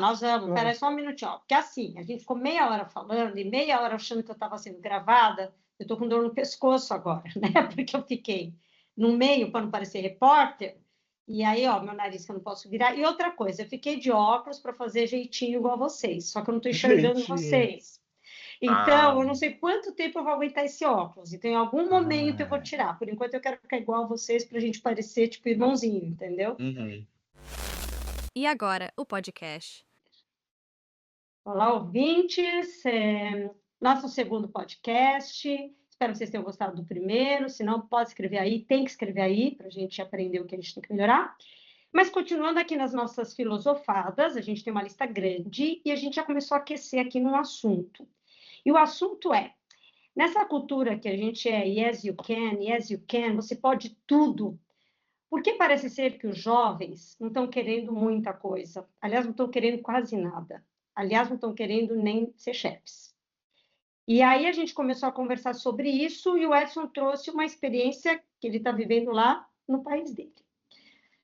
nós vamos. Peraí, só um minutinho. Ó. Porque assim, a gente ficou meia hora falando e meia hora achando que eu estava sendo gravada. Eu estou com dor no pescoço agora, né? Porque eu fiquei no meio para não parecer repórter. E aí, ó, meu nariz que eu não posso virar. E outra coisa, eu fiquei de óculos para fazer jeitinho igual a vocês. Só que eu não estou enxergando vocês. Então, eu não sei quanto tempo eu vou aguentar esse óculos. Então, em algum momento eu vou tirar. Por enquanto, eu quero ficar igual a vocês para a gente parecer, tipo, irmãozinho, entendeu? E agora, o podcast. Olá, ouvintes. Nosso segundo podcast. Espero que vocês tenham gostado do primeiro. Se não, pode escrever aí. Tem que escrever aí para a gente aprender o que a gente tem que melhorar. Mas, continuando aqui nas nossas filosofadas, a gente tem uma lista grande e a gente já começou a aquecer aqui num assunto. E o assunto é, nessa cultura que a gente é yes you can, você pode tudo. Por que parece ser que os jovens não estão querendo muita coisa? Aliás, não estão querendo quase nada. Aliás, não estão querendo nem ser chefes. E aí a gente começou a conversar sobre isso e o Edson trouxe uma experiência que ele está vivendo lá no país dele.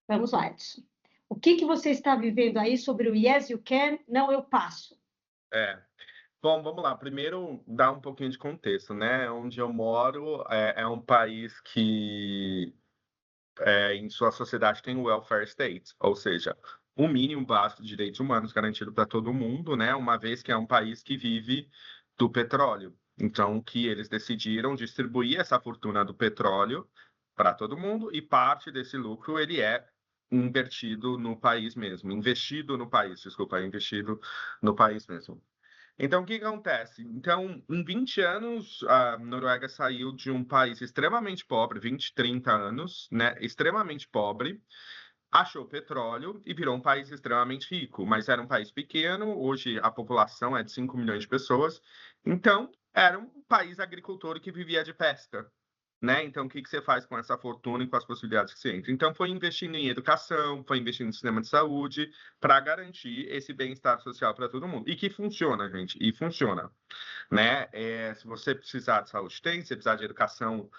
Vamos lá, Edson. O que você está vivendo aí sobre o yes you can, não eu passo? Bom, vamos lá. Primeiro, dar um pouquinho de contexto, né? Onde eu moro é um país que, em sua sociedade, tem o welfare state, ou seja, o mínimo básico de direitos humanos garantido para todo mundo, né? Uma vez que é um país que vive do petróleo. Então, que eles decidiram distribuir essa fortuna do petróleo para todo mundo e parte desse lucro ele é investido no país mesmo. Investido no país mesmo. Então, o que acontece? Então, em 20 anos, a Noruega saiu de um país extremamente pobre, 20, 30 anos, né? Extremamente pobre, achou petróleo e virou um país extremamente rico. Mas era um país pequeno, hoje a população é de 5 milhões de pessoas. Então, era um país agricultor que vivia de pesca. Né? Então, o que você faz com essa fortuna e com as possibilidades que você entra? Então, foi investindo em educação, foi investindo no sistema de saúde, para garantir esse bem-estar social para todo mundo. E que funciona, gente, e funciona. Né? Se você precisar de saúde, tem, se precisar de educação,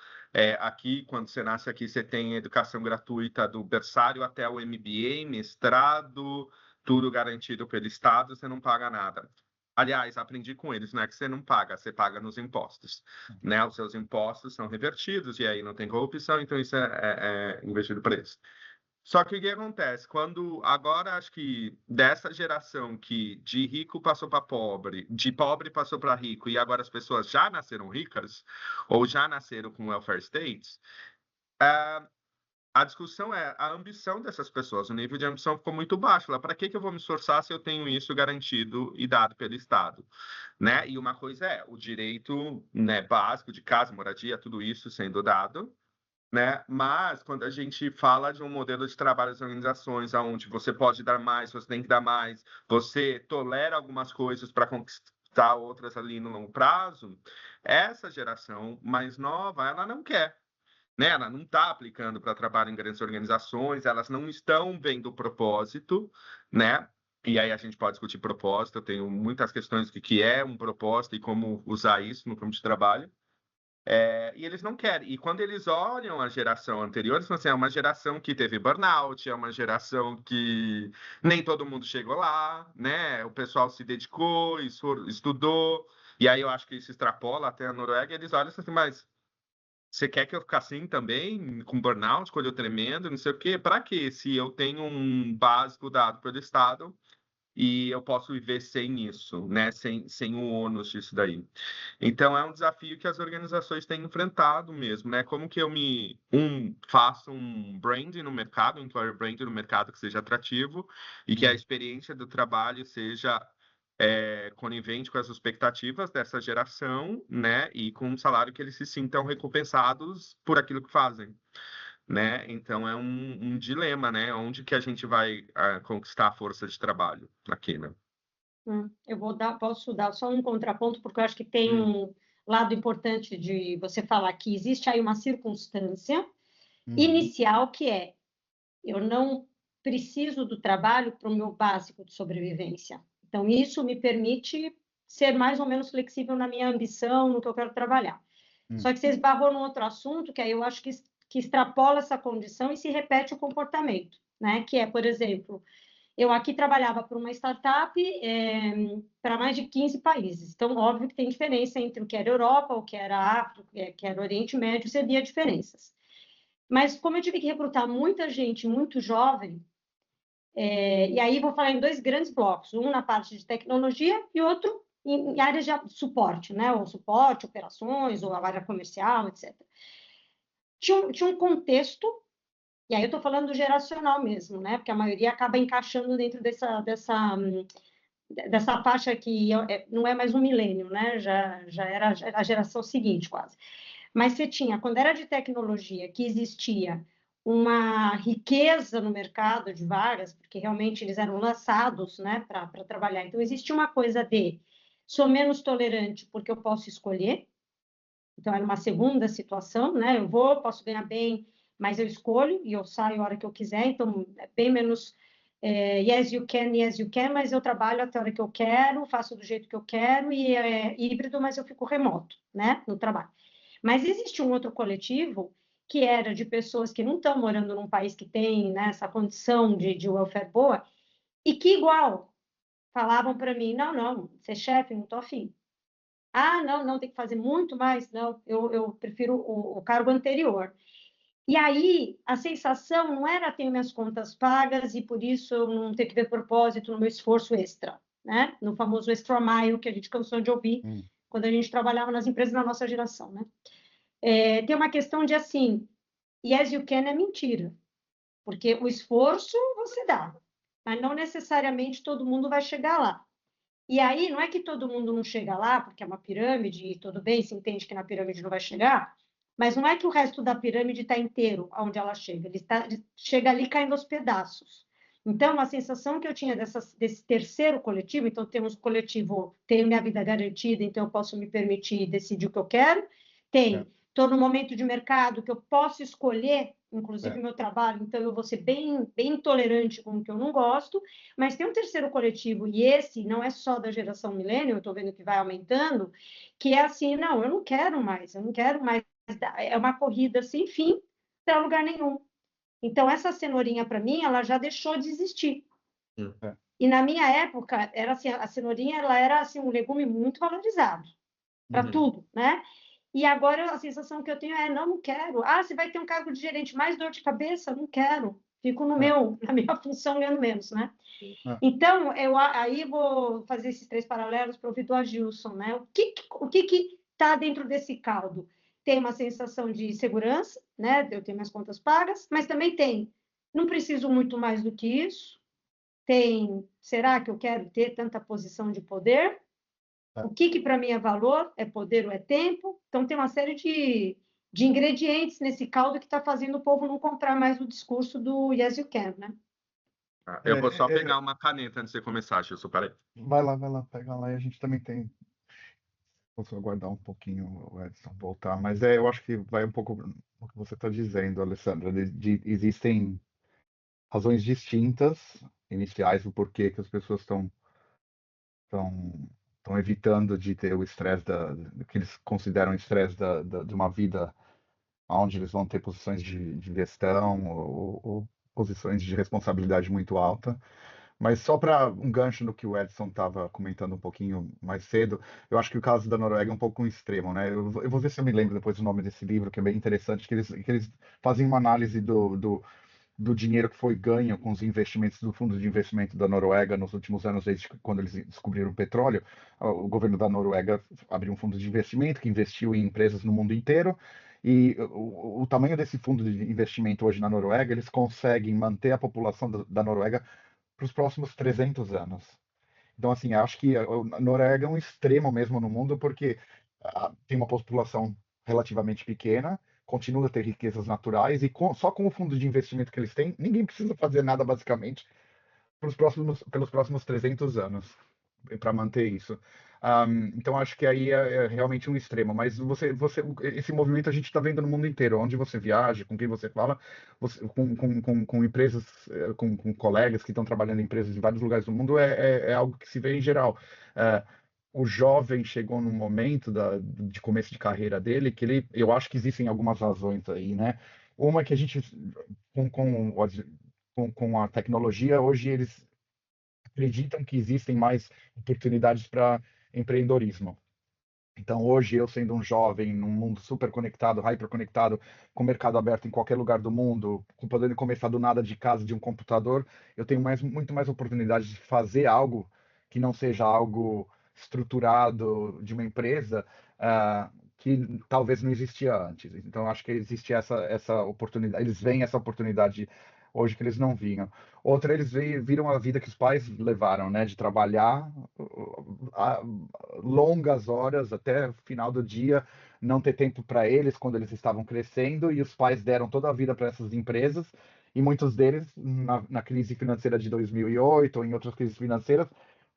aqui, quando você nasce aqui, você tem educação gratuita do berçário até o MBA, mestrado, tudo garantido pelo Estado, você não paga nada. Aliás, aprendi com eles, não é que você não paga, você paga nos impostos, né? Os seus impostos são revertidos e aí não tem corrupção, então isso é investido para isso. Só que o que acontece? Quando agora acho que dessa geração que de rico passou para pobre, de pobre passou para rico, e agora as pessoas já nasceram ricas, ou já nasceram com welfare states, a discussão é a ambição dessas pessoas. O nível de ambição ficou muito baixo. Para que eu vou me esforçar se eu tenho isso garantido e dado pelo Estado? Né? E uma coisa é o direito, né, básico de casa, moradia, tudo isso sendo dado. Né? Mas quando a gente fala de um modelo de trabalho das organizações, onde você pode dar mais, você tem que dar mais, você tolera algumas coisas para conquistar outras ali no longo prazo, essa geração mais nova, ela não quer. Né? Ela não está aplicando para trabalho em grandes organizações, elas não estão vendo o propósito, né? E aí a gente pode discutir propósito, eu tenho muitas questões do que é um propósito e como usar isso no campo de trabalho. E eles não querem. E quando eles olham a geração anterior, eles falam assim, é uma geração que teve burnout, é uma geração que nem todo mundo chegou lá, né? O pessoal se dedicou, estudou, e aí eu acho que isso extrapola até a Noruega, e eles olham assim, mas você quer que eu fique assim também, com burnout, com olho tremendo, não sei o quê? Para quê? Se eu tenho um básico dado pelo Estado e eu posso viver sem isso, né? Sem o ônus disso daí. Então, é um desafio que as organizações têm enfrentado mesmo, né? Como que eu faço um branding no mercado, um employer branding no mercado que seja atrativo e que a experiência do trabalho seja conivente com as expectativas dessa geração, né? E com um salário que eles se sintam recompensados por aquilo que fazem, né? Então é um dilema, né? Onde que a gente vai conquistar a força de trabalho aqui, né? Posso dar só um contraponto, porque eu acho que tem um lado importante de você falar que existe aí uma circunstância inicial que é eu não preciso do trabalho para o meu básico de sobrevivência. Então, isso me permite ser mais ou menos flexível na minha ambição, no que eu quero trabalhar. Só que você esbarrou num outro assunto, que aí eu acho que extrapola essa condição e se repete o comportamento, né? Que é, por exemplo, Eu aqui trabalhava para uma startup para mais de 15 países. Então, óbvio que tem diferença entre o que era Europa, o que era África, o que era Oriente Médio, você via diferenças. Mas como eu tive que recrutar muita gente muito jovem, e aí vou falar em dois grandes blocos, um na parte de tecnologia e outro em áreas de suporte, né? Ou suporte, operações, ou a área comercial, etc. Tinha um contexto, e aí eu estou falando do geracional mesmo, né? Porque a maioria acaba encaixando dentro dessa faixa que não é mais um milênio, né? Já era a geração seguinte, quase. Mas você tinha, quando era de tecnologia, que existia uma riqueza no mercado de vagas, porque realmente eles eram lançados, né, para trabalhar. Então, existia uma coisa de sou menos tolerante porque eu posso escolher. Então, era uma segunda situação, né? Eu posso ganhar bem, mas eu escolho e eu saio a hora que eu quiser. Então, é bem menos yes you can, mas eu trabalho até a hora que eu quero, faço do jeito que eu quero e é híbrido, mas eu fico remoto, né, no trabalho. Mas existe um outro coletivo que era de pessoas que não estão morando num país que tem, né, essa condição de welfare boa e que igual falavam para mim, não, ser chefe, não estou afim. Ah, não, tem que fazer muito mais. Não, eu prefiro o cargo anterior. E aí, a sensação não era ter minhas contas pagas e por isso eu não ter que ver propósito no meu esforço extra, né? No famoso extra mile que a gente cansou de ouvir quando a gente trabalhava nas empresas da nossa geração, né? Tem uma questão de assim, yes you can é mentira, porque o esforço você dá, mas não necessariamente todo mundo vai chegar lá. E aí, não é que todo mundo não chega lá, porque é uma pirâmide, e tudo bem, se entende que na pirâmide não vai chegar, mas não é que o resto da pirâmide está inteiro onde ela chega, ele chega ali caindo aos pedaços. Então, a sensação que eu tinha desse terceiro coletivo, então temos o coletivo, tenho minha vida garantida, então eu posso me permitir decidir o que eu quero, estou no momento de mercado que eu posso escolher, inclusive o meu trabalho, então eu vou ser bem tolerante com o que eu não gosto, mas tem um terceiro coletivo, e esse não é só da geração milênio, eu estou vendo que vai aumentando, que é assim, não, eu não quero mais, é uma corrida sem fim para lugar nenhum. Então, essa cenourinha, para mim, ela já deixou de existir. E na minha época, era assim, a cenourinha ela era assim, um legume muito valorizado para tudo, né? E agora a sensação que eu tenho é, não quero. Ah, você vai ter um cargo de gerente, mais dor de cabeça? Não quero. Fico na minha função ganhando menos, né? Então, aí vou fazer esses três paralelos para ouvir do Agilson, né? O que está dentro desse caldo? Tem uma sensação de segurança, né? Eu tenho minhas contas pagas, mas também não preciso muito mais do que isso. Será que eu quero ter tanta posição de poder? O que para mim é valor? É poder ou é tempo? Então, tem uma série de ingredientes nesse caldo que está fazendo o povo não comprar mais o discurso do yes you can, né? Eu vou só pegar uma caneta antes de começar, Gilson, peraí. Vai lá, pega lá e a gente também tem. Posso aguardar um pouquinho o Edson voltar, mas eu acho que vai um pouco no que você está dizendo, Alessandra. Existem razões distintas iniciais do porquê que as pessoas estão evitando de ter o estresse que eles consideram estresse de uma vida onde eles vão ter posições de gestão ou posições de responsabilidade muito alta. Mas só para um gancho no que o Edson estava comentando um pouquinho mais cedo, eu acho que o caso da Noruega é um pouco um extremo, né? Eu vou ver se eu me lembro depois o nome desse livro, que é bem interessante, que eles fazem uma análise do dinheiro que foi ganho com os investimentos do fundo de investimento da Noruega nos últimos anos, desde quando eles descobriram o petróleo. O governo da Noruega abriu um fundo de investimento que investiu em empresas no mundo inteiro. E o tamanho desse fundo de investimento hoje na Noruega, eles conseguem manter a população da Noruega para os próximos 300 anos. Então, assim, acho que a Noruega é um extremo mesmo no mundo, porque tem uma população relativamente pequena, continua a ter riquezas naturais, e só com o fundo de investimento que eles têm, ninguém precisa fazer nada, basicamente, pelos próximos 300 anos, para manter isso. Então, acho que aí é realmente um extremo, mas esse movimento a gente está vendo no mundo inteiro, onde você viaja, com quem você fala, com empresas, com colegas que estão trabalhando em empresas em vários lugares do mundo, é algo que se vê em geral. O jovem chegou num momento de começo de carreira dele que eu acho que existem algumas razões aí, né? Uma é que a gente, com a tecnologia, hoje eles acreditam que existem mais oportunidades para empreendedorismo. Então, hoje, eu sendo um jovem, num mundo super conectado, hyperconectado, com o mercado aberto em qualquer lugar do mundo, podendo começar do nada de casa, de um computador, eu tenho muito mais oportunidade de fazer algo que não seja algo estruturado de uma empresa, que talvez não existia antes. Então, acho que existe essa oportunidade, eles veem essa oportunidade hoje que eles não vinham. Outra, eles viram a vida que os pais levaram, né, de trabalhar longas horas até o final do dia, não ter tempo para eles quando eles estavam crescendo, e os pais deram toda a vida para essas empresas, e muitos deles, na crise financeira de 2008 ou em outras crises financeiras,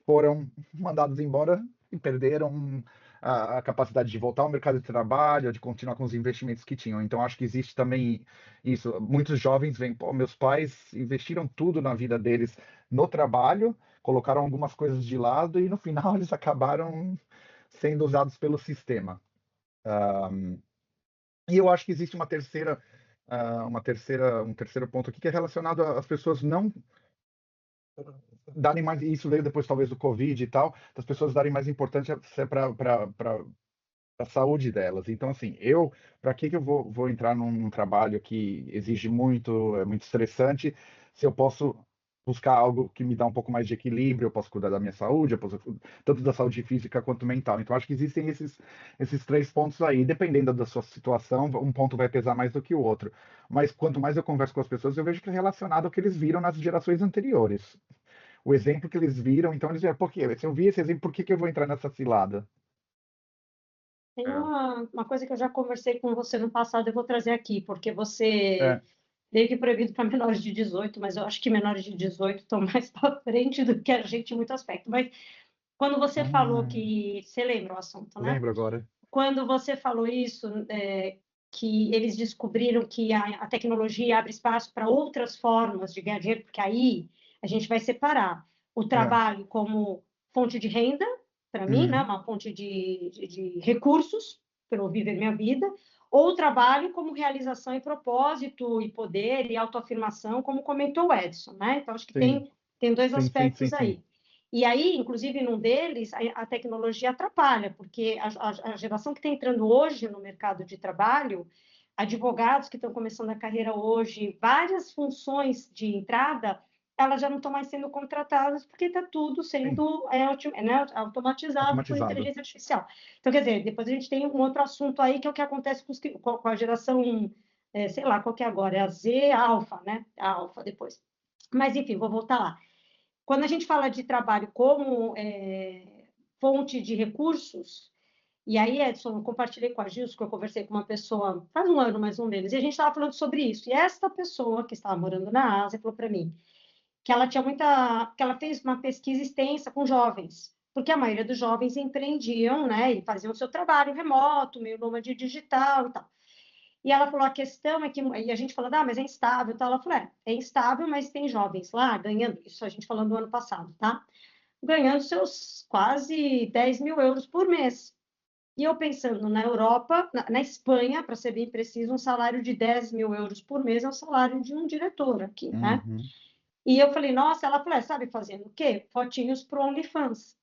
foram mandados embora e perderam a capacidade de voltar ao mercado de trabalho, de continuar com os investimentos que tinham. Então, acho que existe também isso. Muitos jovens veem, pô, meus pais investiram tudo na vida deles no trabalho, colocaram algumas coisas de lado e no final eles acabaram sendo usados pelo sistema. E eu acho que existe um terceiro ponto aqui que é relacionado às pessoas não darem mais, e isso veio depois talvez do Covid e tal, das pessoas darem mais importância para a saúde delas. Então, assim, para que eu vou entrar num trabalho que exige muito, é muito estressante, se eu posso buscar algo que me dá um pouco mais de equilíbrio, eu posso cuidar da minha saúde, eu posso, tanto da saúde física quanto mental. Então, acho que existem esses três pontos aí. Dependendo da sua situação, um ponto vai pesar mais do que o outro. Mas quanto mais eu converso com as pessoas, eu vejo que é relacionado ao que eles viram nas gerações anteriores. O exemplo que eles viram, então eles dizem, por quê? Se eu vi esse exemplo, por que eu vou entrar nessa cilada? Tem É, uma coisa que eu já conversei com você no passado, eu vou trazer aqui, porque você É. meio que proibido para menores de 18, mas eu acho que menores de 18 estão mais para frente do que a gente em muito aspecto. Mas quando você falou Ah, que... Você lembra o assunto, né? lembro agora. Quando você falou isso, que eles descobriram que a tecnologia abre espaço para outras formas de ganhar dinheiro, porque aí a gente vai separar o É. trabalho como fonte de renda, para mim, né, Uhum. uma fonte de recursos para eu viver minha vida, ou o trabalho como realização e propósito e poder e autoafirmação, como comentou o Edson, né? Então, acho que Sim, tem dois sim, sim, sim, aspectos sim. aí. E aí, inclusive, num deles, a tecnologia atrapalha, porque a geração que está entrando hoje no mercado de trabalho, advogados que estão começando a carreira hoje, várias funções de entrada, elas já não estão mais sendo contratadas, porque está tudo Sim, sendo né, automatizado por automatizado. inteligência artificial. Então, quer dizer, depois a gente tem um outro assunto aí, que é o que acontece com a geração, sei lá, qual que é agora? É a Z, a alfa, né? A alfa depois. Mas, enfim, vou voltar lá. Quando a gente fala de trabalho como fonte de recursos, e aí, Edson, eu compartilhei com a Gilson, que eu conversei com uma pessoa faz um ano, mais um deles, e a gente estava falando sobre isso. E esta pessoa que estava morando na Ásia falou para mim que ela tinha que ela fez uma pesquisa extensa com jovens, porque a maioria dos jovens empreendiam, né, e faziam o seu trabalho remoto, meio nômade digital e tal. E ela falou, a questão é que, e a gente falou, mas é instável, tal. Ela falou, é instável, mas tem jovens lá ganhando, isso a gente falando do ano passado, tá? Ganhando seus quase 10 mil euros por mês. E eu pensando na Europa, na Espanha, para ser bem preciso, um salário de 10 mil euros por mês é o salário de um diretor aqui, né? Uhum. E eu falei, nossa, ela falou, sabe fazendo o quê? Fotinhos pro OnlyFans.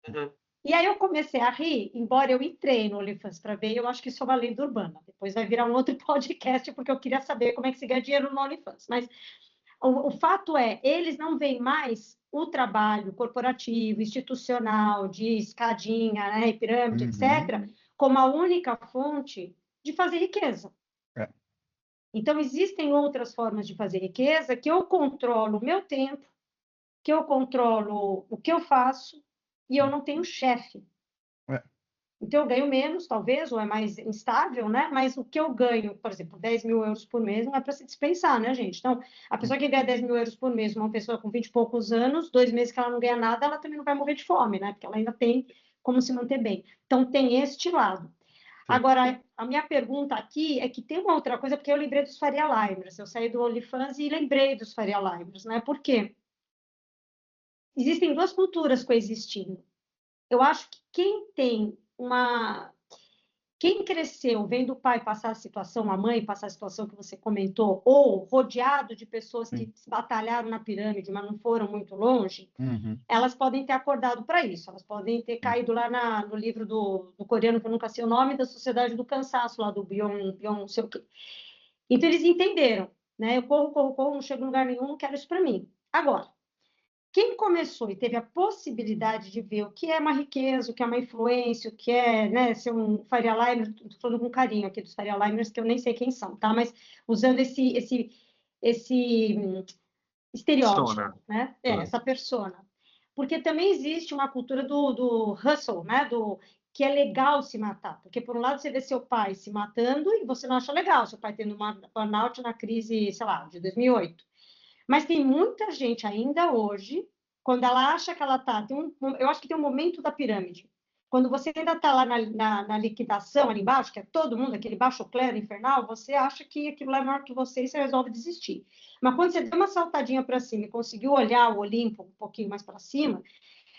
uhum. E aí eu comecei a rir, embora eu entrei no OnlyFans para ver, eu acho que isso é uma lenda urbana. Depois vai virar um outro podcast, porque eu queria saber como é que se ganha dinheiro no OnlyFans. Mas o fato é, eles não veem mais o trabalho corporativo, institucional, de escadinha, né, pirâmide, Uhum. etc., como a única fonte de fazer riqueza. É. Então, existem outras formas de fazer riqueza que eu controlo o meu tempo, que eu controlo o que eu faço, e eu não tenho chefe. É. Então, eu ganho menos, talvez, ou é mais instável, né? Mas o que eu ganho, por exemplo, 10 mil euros por mês, não é para se dispensar, né, gente? Então, a pessoa que ganha 10 mil euros por mês, uma pessoa com 20 e poucos anos, 2 meses que ela não ganha nada, ela também não vai morrer de fome, né? Porque ela ainda tem como se manter bem. Então, tem este lado. Sim. Agora, a minha pergunta aqui é que tem uma outra coisa, porque eu lembrei dos Faria Limers. Eu saí do OnlyFans e lembrei dos Faria Limers, né? Por quê? Existem duas culturas coexistindo. Eu acho que quem tem uma Quem cresceu vendo o pai passar a situação, a mãe passar a situação que você comentou, ou rodeado de pessoas Sim. que batalharam na pirâmide, mas não foram muito longe, Uhum. elas podem ter acordado para isso, elas podem ter caído lá no livro do coreano, que eu nunca sei o nome, da Sociedade do Cansaço, lá do Byung não sei o quê. Então, eles entenderam, né? Eu corro, corro, corro, não chego em lugar nenhum, não quero isso para mim. Agora, quem começou e teve a possibilidade de ver o que é uma riqueza, o que é uma influência, o que é, né, ser um Faria Limer, estou falando com carinho aqui dos Faria Limers, que eu nem sei quem são, tá? Mas usando esse Persona. estereótipo, né? Essa persona. Porque também existe uma cultura do hustle, né? Que é legal se matar. Porque, por um lado, você vê seu pai se matando e você não acha legal, seu pai tendo uma burnout na crise, sei lá, de 2008. Mas tem muita gente ainda hoje, quando ela acha que ela está... Eu acho que tem um momento da pirâmide. Quando você ainda está lá na liquidação, ali embaixo, que é todo mundo, aquele baixo clero infernal, você acha que aquilo é maior que você e você resolve desistir. Mas quando você deu uma saltadinha para cima e conseguiu olhar o Olimpo um pouquinho mais para cima,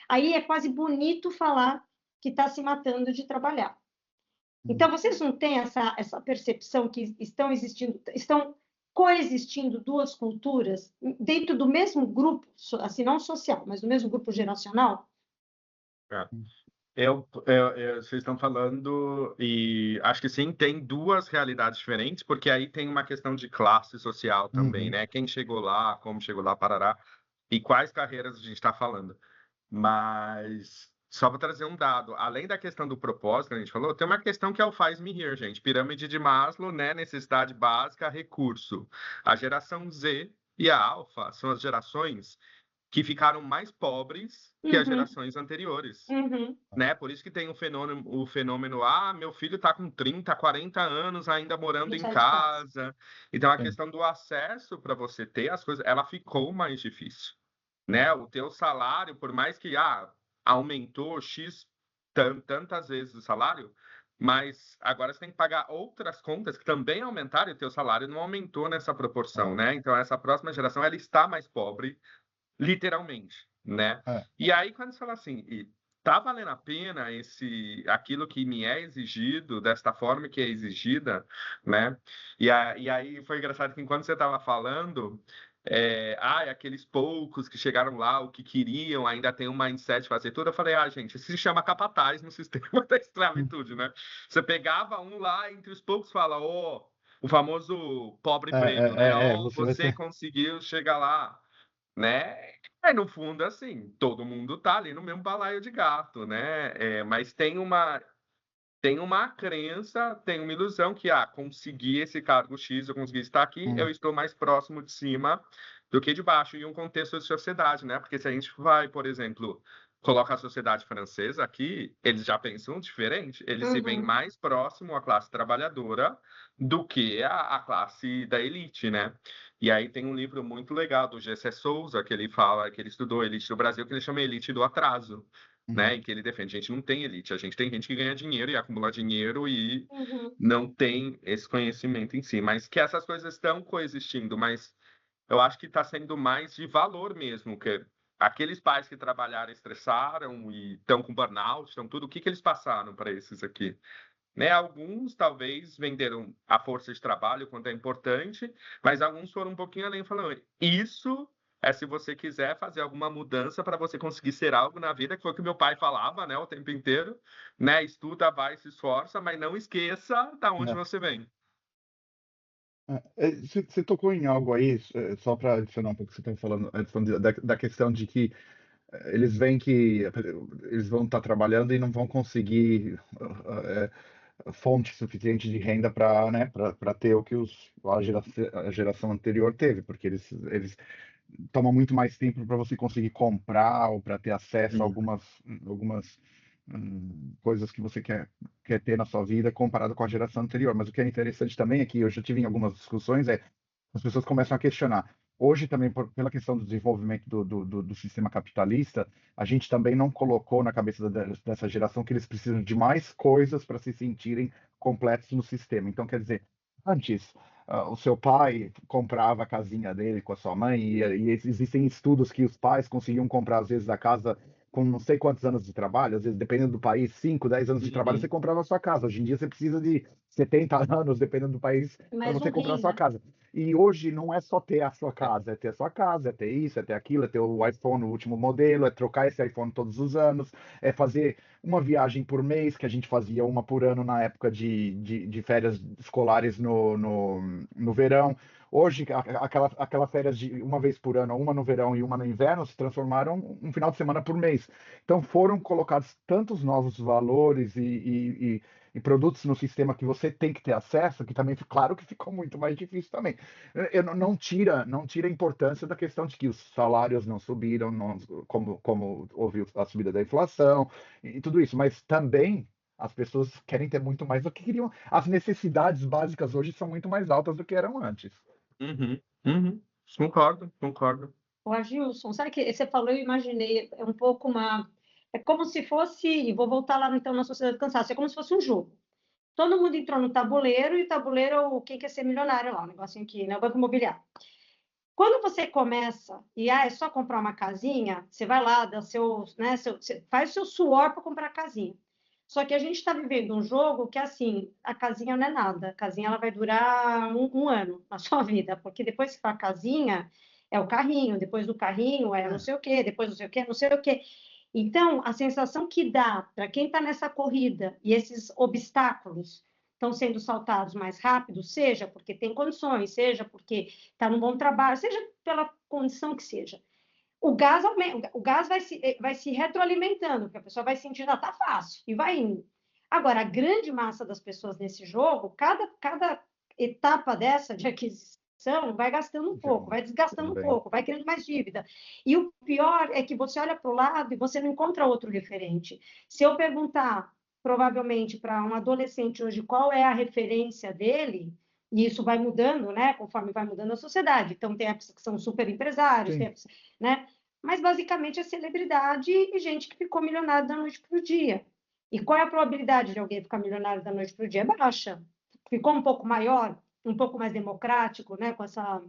aí é quase bonito falar que está se matando de trabalhar. Então, vocês não têm essa percepção que estão coexistindo duas culturas dentro do mesmo grupo, assim, não social, mas do mesmo grupo geracional? É. Vocês estão falando, e acho que sim, tem duas realidades diferentes, porque aí tem uma questão de classe social também, Uhum. né? Quem chegou lá, como chegou lá, parará, e quais carreiras a gente está falando. Mas, só para trazer um dado, além da questão do propósito que a gente falou, tem uma questão que é o faz-me rir, gente. Pirâmide de Maslow, né? Necessidade básica, recurso. A geração Z e a Alpha são as gerações que ficaram mais pobres que as Uhum, gerações anteriores, uhum, né? Por isso que tem o fenômeno, meu filho está com 30, 40 anos ainda morando não em sai de casa. casa. Então a Sim. questão do acesso para você ter as coisas, ela ficou mais difícil, né? O teu salário, por mais que aumentou X tantas vezes o salário, mas agora você tem que pagar outras contas que também aumentaram e o teu salário não aumentou nessa proporção, né? Então essa próxima geração ela está mais pobre, literalmente, né? É. E aí quando você fala assim, tá valendo a pena aquilo que me é exigido desta forma que é exigida, né? E aí foi engraçado que enquanto você estava falando, aqueles poucos que chegaram lá, o que queriam, ainda tem um mindset de fazer tudo. Eu falei, gente, isso se chama capataz no sistema da escravitude, né? Você pegava um lá entre os poucos e fala, o famoso pobre preto, né? Você vai Você ser. conseguiu chegar lá, né? Aí, no fundo, assim, todo mundo tá ali no mesmo balaio de gato, né? Mas tem uma crença, tem uma ilusão que, consegui esse cargo X, eu consegui estar aqui, eu Hum. estou mais próximo de cima do que de baixo, em um contexto de sociedade, né? Porque se a gente vai, por exemplo, colocar a sociedade francesa aqui, eles já pensam diferente, eles se veem Uhum, mais próximo à classe trabalhadora do que a classe da elite, né? E aí tem um livro muito legal do G.C. Souza, que ele fala, que ele estudou elite do Brasil, que ele chama Elite do Atraso, né? Uhum. Em que ele defende, a gente não tem elite, a gente tem gente que ganha dinheiro e acumula dinheiro e uhum. não tem esse conhecimento em si, mas que essas coisas estão coexistindo, mas eu acho que está sendo mais de valor mesmo, que aqueles pais que trabalharam, estressaram e estão com burnout, estão tudo, o que eles passaram para esses aqui? Né? Alguns talvez venderam a força de trabalho, quanto é importante, mas alguns foram um pouquinho além, falando, isso é se você quiser fazer alguma mudança para você conseguir ser algo na vida, que foi o que meu pai falava, né, o tempo inteiro, né? Estuda, vai, se esforça, mas não esqueça da onde É. você vem. Você tocou em algo aí, só para adicionar um pouco o que você está falando, adicionando da questão de que eles veem que eles vão estar trabalhando e não vão conseguir fonte suficiente de renda para, né, para ter o que a geração anterior teve, porque eles tomam muito mais tempo para você conseguir comprar ou para ter acesso a Hum. algumas coisas que você quer ter na sua vida comparado com a geração anterior. Mas o que é interessante também é que eu já tive em algumas discussões, as pessoas começam a questionar. Hoje também, pela questão do desenvolvimento do sistema capitalista, a gente também não colocou na cabeça dessa geração que eles precisam de mais coisas para se sentirem completos no sistema. Então, quer dizer, antes, o seu pai comprava a casinha dele com a sua mãe, e existem estudos que os pais conseguiam comprar, às vezes, a casa com não sei quantos anos de trabalho, às vezes, dependendo do país, 5, 10 anos de trabalho, Uhum. você comprava a sua casa. Hoje em dia, você precisa de 70 anos, dependendo do país, para Mais você um comprar a rim, sua né? casa. E hoje não é só ter a sua casa, é ter a sua casa, é ter isso, é ter aquilo, é ter o iPhone, o último modelo, é trocar esse iPhone todos os anos, é fazer uma viagem por mês, que a gente fazia uma por ano na época de férias escolares no verão. Hoje, aquela férias de uma vez por ano, uma no verão e uma no inverno, se transformaram um final de semana por mês. Então foram colocados tantos novos valores e produtos no sistema que você tem que ter acesso, que também, claro que ficou muito mais difícil também. Não tira a importância da questão de que os salários não subiram, como houve a subida da inflação e tudo isso, mas também as pessoas querem ter muito mais do que queriam. As necessidades básicas hoje são muito mais altas do que eram antes. Uhum. Uhum. Concordo, concordo. O Agilson, sabe que você falou, eu imaginei, é um pouco uma... É como se fosse, e vou voltar lá então na Sociedade do Cansaço, é como se fosse um jogo. Todo mundo entrou no tabuleiro, e o tabuleiro é o quem quer ser milionário lá, o negocinho aqui, né? O Banco Imobiliário. Quando você começa, e é só comprar uma casinha, você vai lá, dá seu, né, você faz o seu suor para comprar a casinha. Só que a gente está vivendo um jogo que, assim, a casinha não é nada. A casinha ela vai durar um ano na sua vida, porque depois que for a casinha, é o carrinho, depois do carrinho é não sei o quê, depois não sei o quê, não sei o quê. Então, a sensação que dá para quem está nessa corrida e esses obstáculos estão sendo saltados mais rápido, seja porque tem condições, seja porque está num bom trabalho, seja pela condição que seja. O gás aumenta, o gás vai se retroalimentando, porque a pessoa vai sentindo, ah, tá fácil, e vai indo. Agora, a grande massa das pessoas nesse jogo, cada etapa dessa de aquisição vai gastando um pouco, vai desgastando um Também. pouco, vai criando mais dívida. E o pior é que você olha para o lado e você não encontra outro referente. Se eu perguntar, provavelmente, para um adolescente hoje qual é a referência dele, e isso vai mudando, né, conforme vai mudando a sociedade. Então, tem épocas que são super empresários, Sim. né? Mas basicamente é celebridade e gente que ficou milionário da noite para o dia. E qual é a probabilidade de alguém ficar milionário da noite para o dia? É baixa. Ficou um pouco maior, um pouco mais democrático, né? Com essa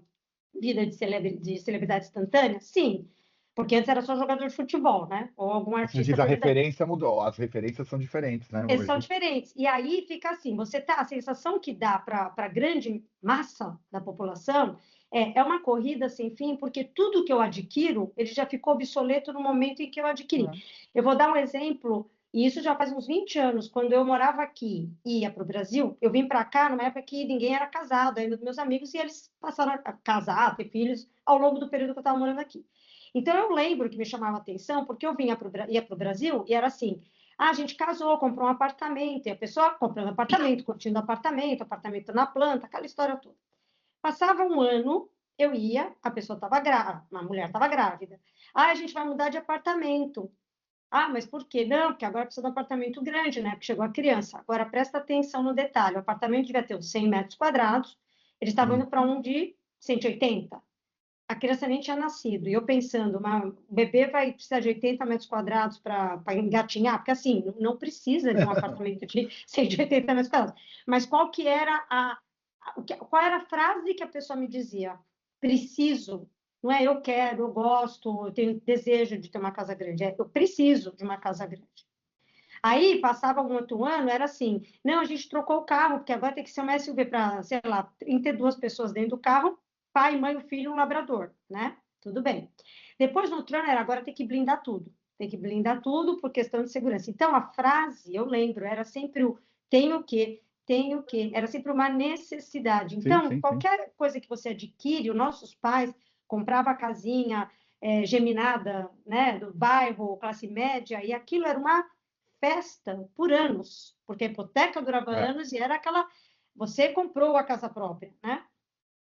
vida de celebridade instantânea? Sim. Porque antes era só jogador de futebol, né? Ou algum Você artista diz a grande. referência mudou, as referências são diferentes, né, Eles são hoje. diferentes. E aí fica assim, a sensação que dá para a grande massa da população é uma corrida sem fim, porque tudo que eu adquiro, ele já ficou obsoleto no momento em que eu adquiri. É. Eu vou dar um exemplo, e isso já faz uns 20 anos, quando eu morava aqui e ia para o Brasil, eu vim para cá numa época que ninguém era casado ainda dos meus amigos, e eles passaram a casar, ter filhos, ao longo do período que eu estava morando aqui. Então, eu lembro que me chamava a atenção, porque eu ia para o Brasil e era assim, ah, a gente casou, comprou um apartamento, e a pessoa comprando apartamento, curtindo apartamento, apartamento na planta, aquela história toda. Passava um ano, eu ia, a pessoa estava grávida, a mulher estava grávida. Ah, a gente vai mudar de apartamento. Ah, mas por quê? Não, porque agora precisa de um apartamento grande, né? Porque chegou a criança. Agora, presta atenção no detalhe. O apartamento devia ter uns 100 metros quadrados, eles estavam Hum. indo para um de 180. A criança nem tinha nascido. E eu pensando, o bebê vai precisar de 80 metros quadrados para engatinhar, porque assim, não precisa de um apartamento de 180 metros quadrados. Mas qual que era qual era a frase que a pessoa me dizia? Preciso. Não é eu quero, eu gosto, eu tenho desejo de ter uma casa grande. É eu preciso de uma casa grande. Aí, passava um outro ano, era assim, não, a gente trocou o carro, porque agora tem que ser uma SUV para, sei lá, 32 pessoas dentro do carro, pai, mãe, o filho, um labrador, né? Tudo bem. Depois, no outro ano, era agora tem que blindar tudo. Tem que blindar tudo por questão de segurança. Então, a frase, eu lembro, era sempre o tenho que, era sempre uma necessidade. Sim, Então, sim, sim. qualquer coisa que você adquire, os nossos pais compravam a casinha geminada, né, do bairro, classe média, e aquilo era uma festa por anos, porque a hipoteca durava É. anos e era aquela. Você comprou a casa própria, né?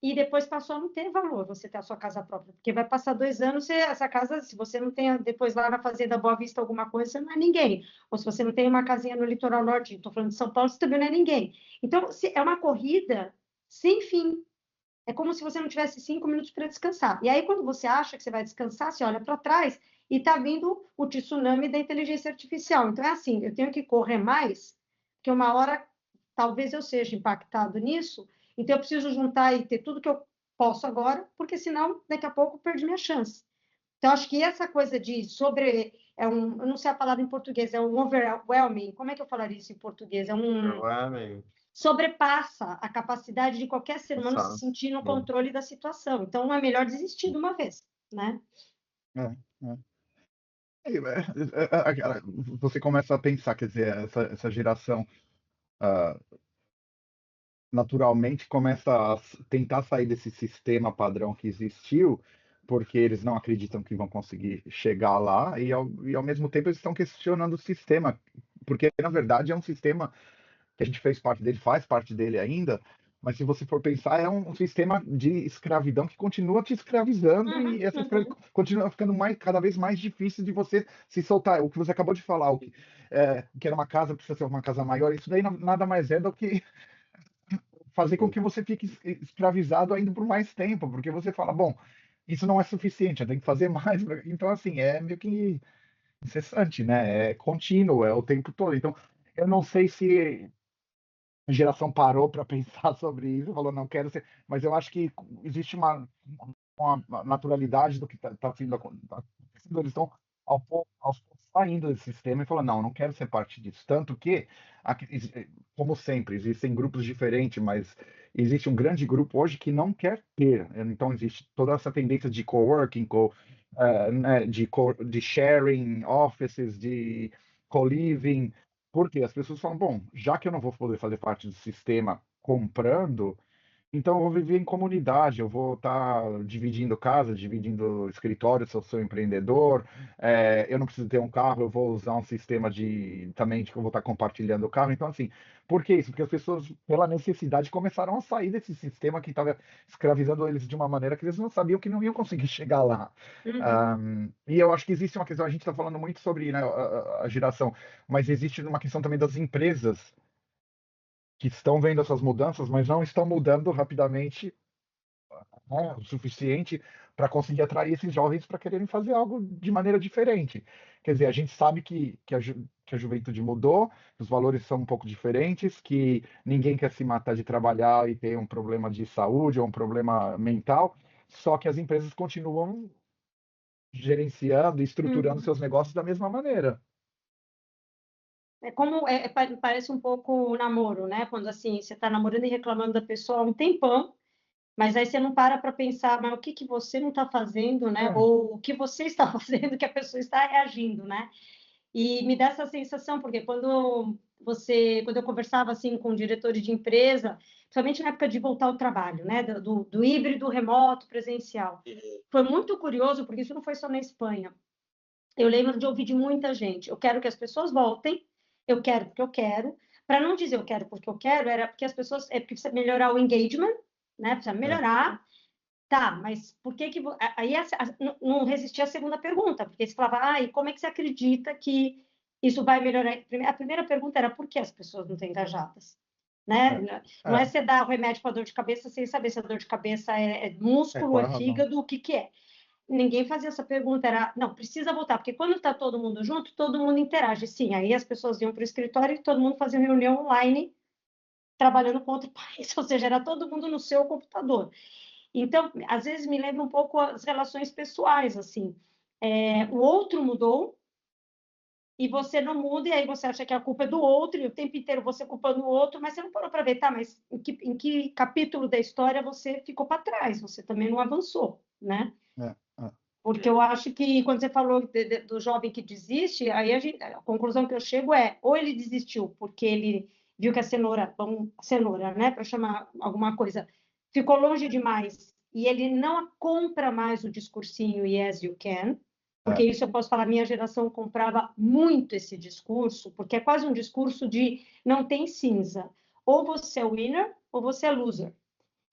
E depois passou a não ter valor você ter a sua casa própria, porque vai passar 2 anos, essa casa, se você não tem depois lá na Fazenda Boa Vista alguma coisa, você não é ninguém. Ou se você não tem uma casinha no litoral norte, estou falando de São Paulo, você também não é ninguém. Então, é uma corrida sem fim. É como se você não tivesse 5 minutos para descansar. E aí, quando você acha que você vai descansar, você olha para trás e está vindo o tsunami da inteligência artificial. Então, é assim, eu tenho que correr mais, porque uma hora talvez eu seja impactado nisso, então eu preciso juntar e ter tudo que eu posso agora, porque senão, daqui a pouco, eu perdi minha chance. Então, acho que essa coisa de eu não sei a palavra em português, é um overwhelming, como é que eu falaria isso em português? Sobrepassa a capacidade de qualquer ser humano se sentir no controle da situação. Então, é melhor desistir de uma vez, né? Você começa a pensar, quer dizer, essa geração naturalmente começa a tentar sair desse sistema padrão que existiu, porque eles não acreditam que vão conseguir chegar lá, e ao mesmo tempo eles estão questionando o sistema, porque na verdade é um sistema que a gente fez parte dele, faz parte dele ainda, mas se você for pensar, é um sistema de escravidão que continua te escravizando e essa escravidão continua ficando cada vez mais difícil de você se soltar. O que você acabou de falar, que era uma casa, precisa ser uma casa maior, isso daí nada mais é do que fazer com que você fique escravizado ainda por mais tempo, porque você fala, bom, isso não é suficiente, eu tenho que fazer mais. Então, assim, é meio que incessante, né? É contínuo, é o tempo todo. Então, eu não sei se a geração parou para pensar sobre isso, falou, não quero ser, mas eu acho que existe uma naturalidade do que está sendo acontecendo. Eles estão aos poucos saindo desse sistema e falando, não quero ser parte disso. Tanto que, como sempre, existem grupos diferentes, mas existe um grande grupo hoje que não quer ter. Então, existe toda essa tendência de coworking, né, de sharing offices, de co-living, porque as pessoas falam, bom, já que eu não vou poder fazer parte do sistema comprando, então eu vou viver em comunidade, eu vou estar dividindo casa, dividindo escritório, se eu sou empreendedor, eu não preciso ter um carro, eu vou usar um sistema também de que eu vou estar compartilhando o carro. Então, assim, por que isso? Porque as pessoas, pela necessidade, começaram a sair desse sistema que estava escravizando eles de uma maneira que eles não sabiam que não iam conseguir chegar lá. E eu acho que existe uma questão, a gente está falando muito sobre, né, a geração, mas existe uma questão também das empresas que estão vendo essas mudanças, mas não estão mudando rapidamente, né, o suficiente para conseguir atrair esses jovens para quererem fazer algo de maneira diferente. Quer dizer, a gente sabe que a juventude mudou, os valores são um pouco diferentes, que ninguém quer se matar de trabalhar e ter um problema de saúde ou um problema mental, só que as empresas continuam gerenciando e estruturando seus negócios da mesma maneira. Parece um pouco namoro, né? Quando assim, você está namorando e reclamando da pessoa há um tempão, mas aí você não para pensar, mas o que você não está fazendo, né? Ou o que você está fazendo que a pessoa está reagindo, né? E me dá essa sensação, porque quando eu conversava assim com diretores de empresa, principalmente na época de voltar ao trabalho, né? Do híbrido, remoto, presencial, foi muito curioso, porque isso não foi só na Espanha. Eu lembro de ouvir de muita gente, eu quero que as pessoas voltem, eu quero porque eu quero, para não dizer eu quero porque eu quero, era porque as pessoas, porque precisa melhorar o engagement, né? Precisa melhorar. Tá, mas por que que... Aí não resistia à segunda pergunta, porque você falava, e como é que você acredita que isso vai melhorar? A primeira pergunta era por que as pessoas não estão engajadas? Né? Não é você dar o remédio para dor de cabeça sem saber se a dor de cabeça é músculo, é fígado, o que é. Ninguém fazia essa pergunta, era, não, precisa voltar, porque quando está todo mundo junto, todo mundo interage. Sim, aí as pessoas iam para o escritório e todo mundo fazia reunião online, trabalhando com outro país, ou seja, era todo mundo no seu computador. Então, às vezes me lembra um pouco as relações pessoais, assim. O outro mudou e você não muda, e aí você acha que a culpa é do outro, e o tempo inteiro você culpando o outro, mas você não parou para ver, tá, mas em que capítulo da história você ficou para trás? Você também não avançou, né? Porque eu acho que, quando você falou do jovem que desiste, aí a conclusão que eu chego é, ou ele desistiu porque ele viu que a cenoura, né, para chamar alguma coisa, ficou longe demais, e ele não compra mais o discursinho yes, you can, porque isso eu posso falar, minha geração comprava muito esse discurso, porque é quase um discurso de não tem cinza, ou você é winner, ou você é loser.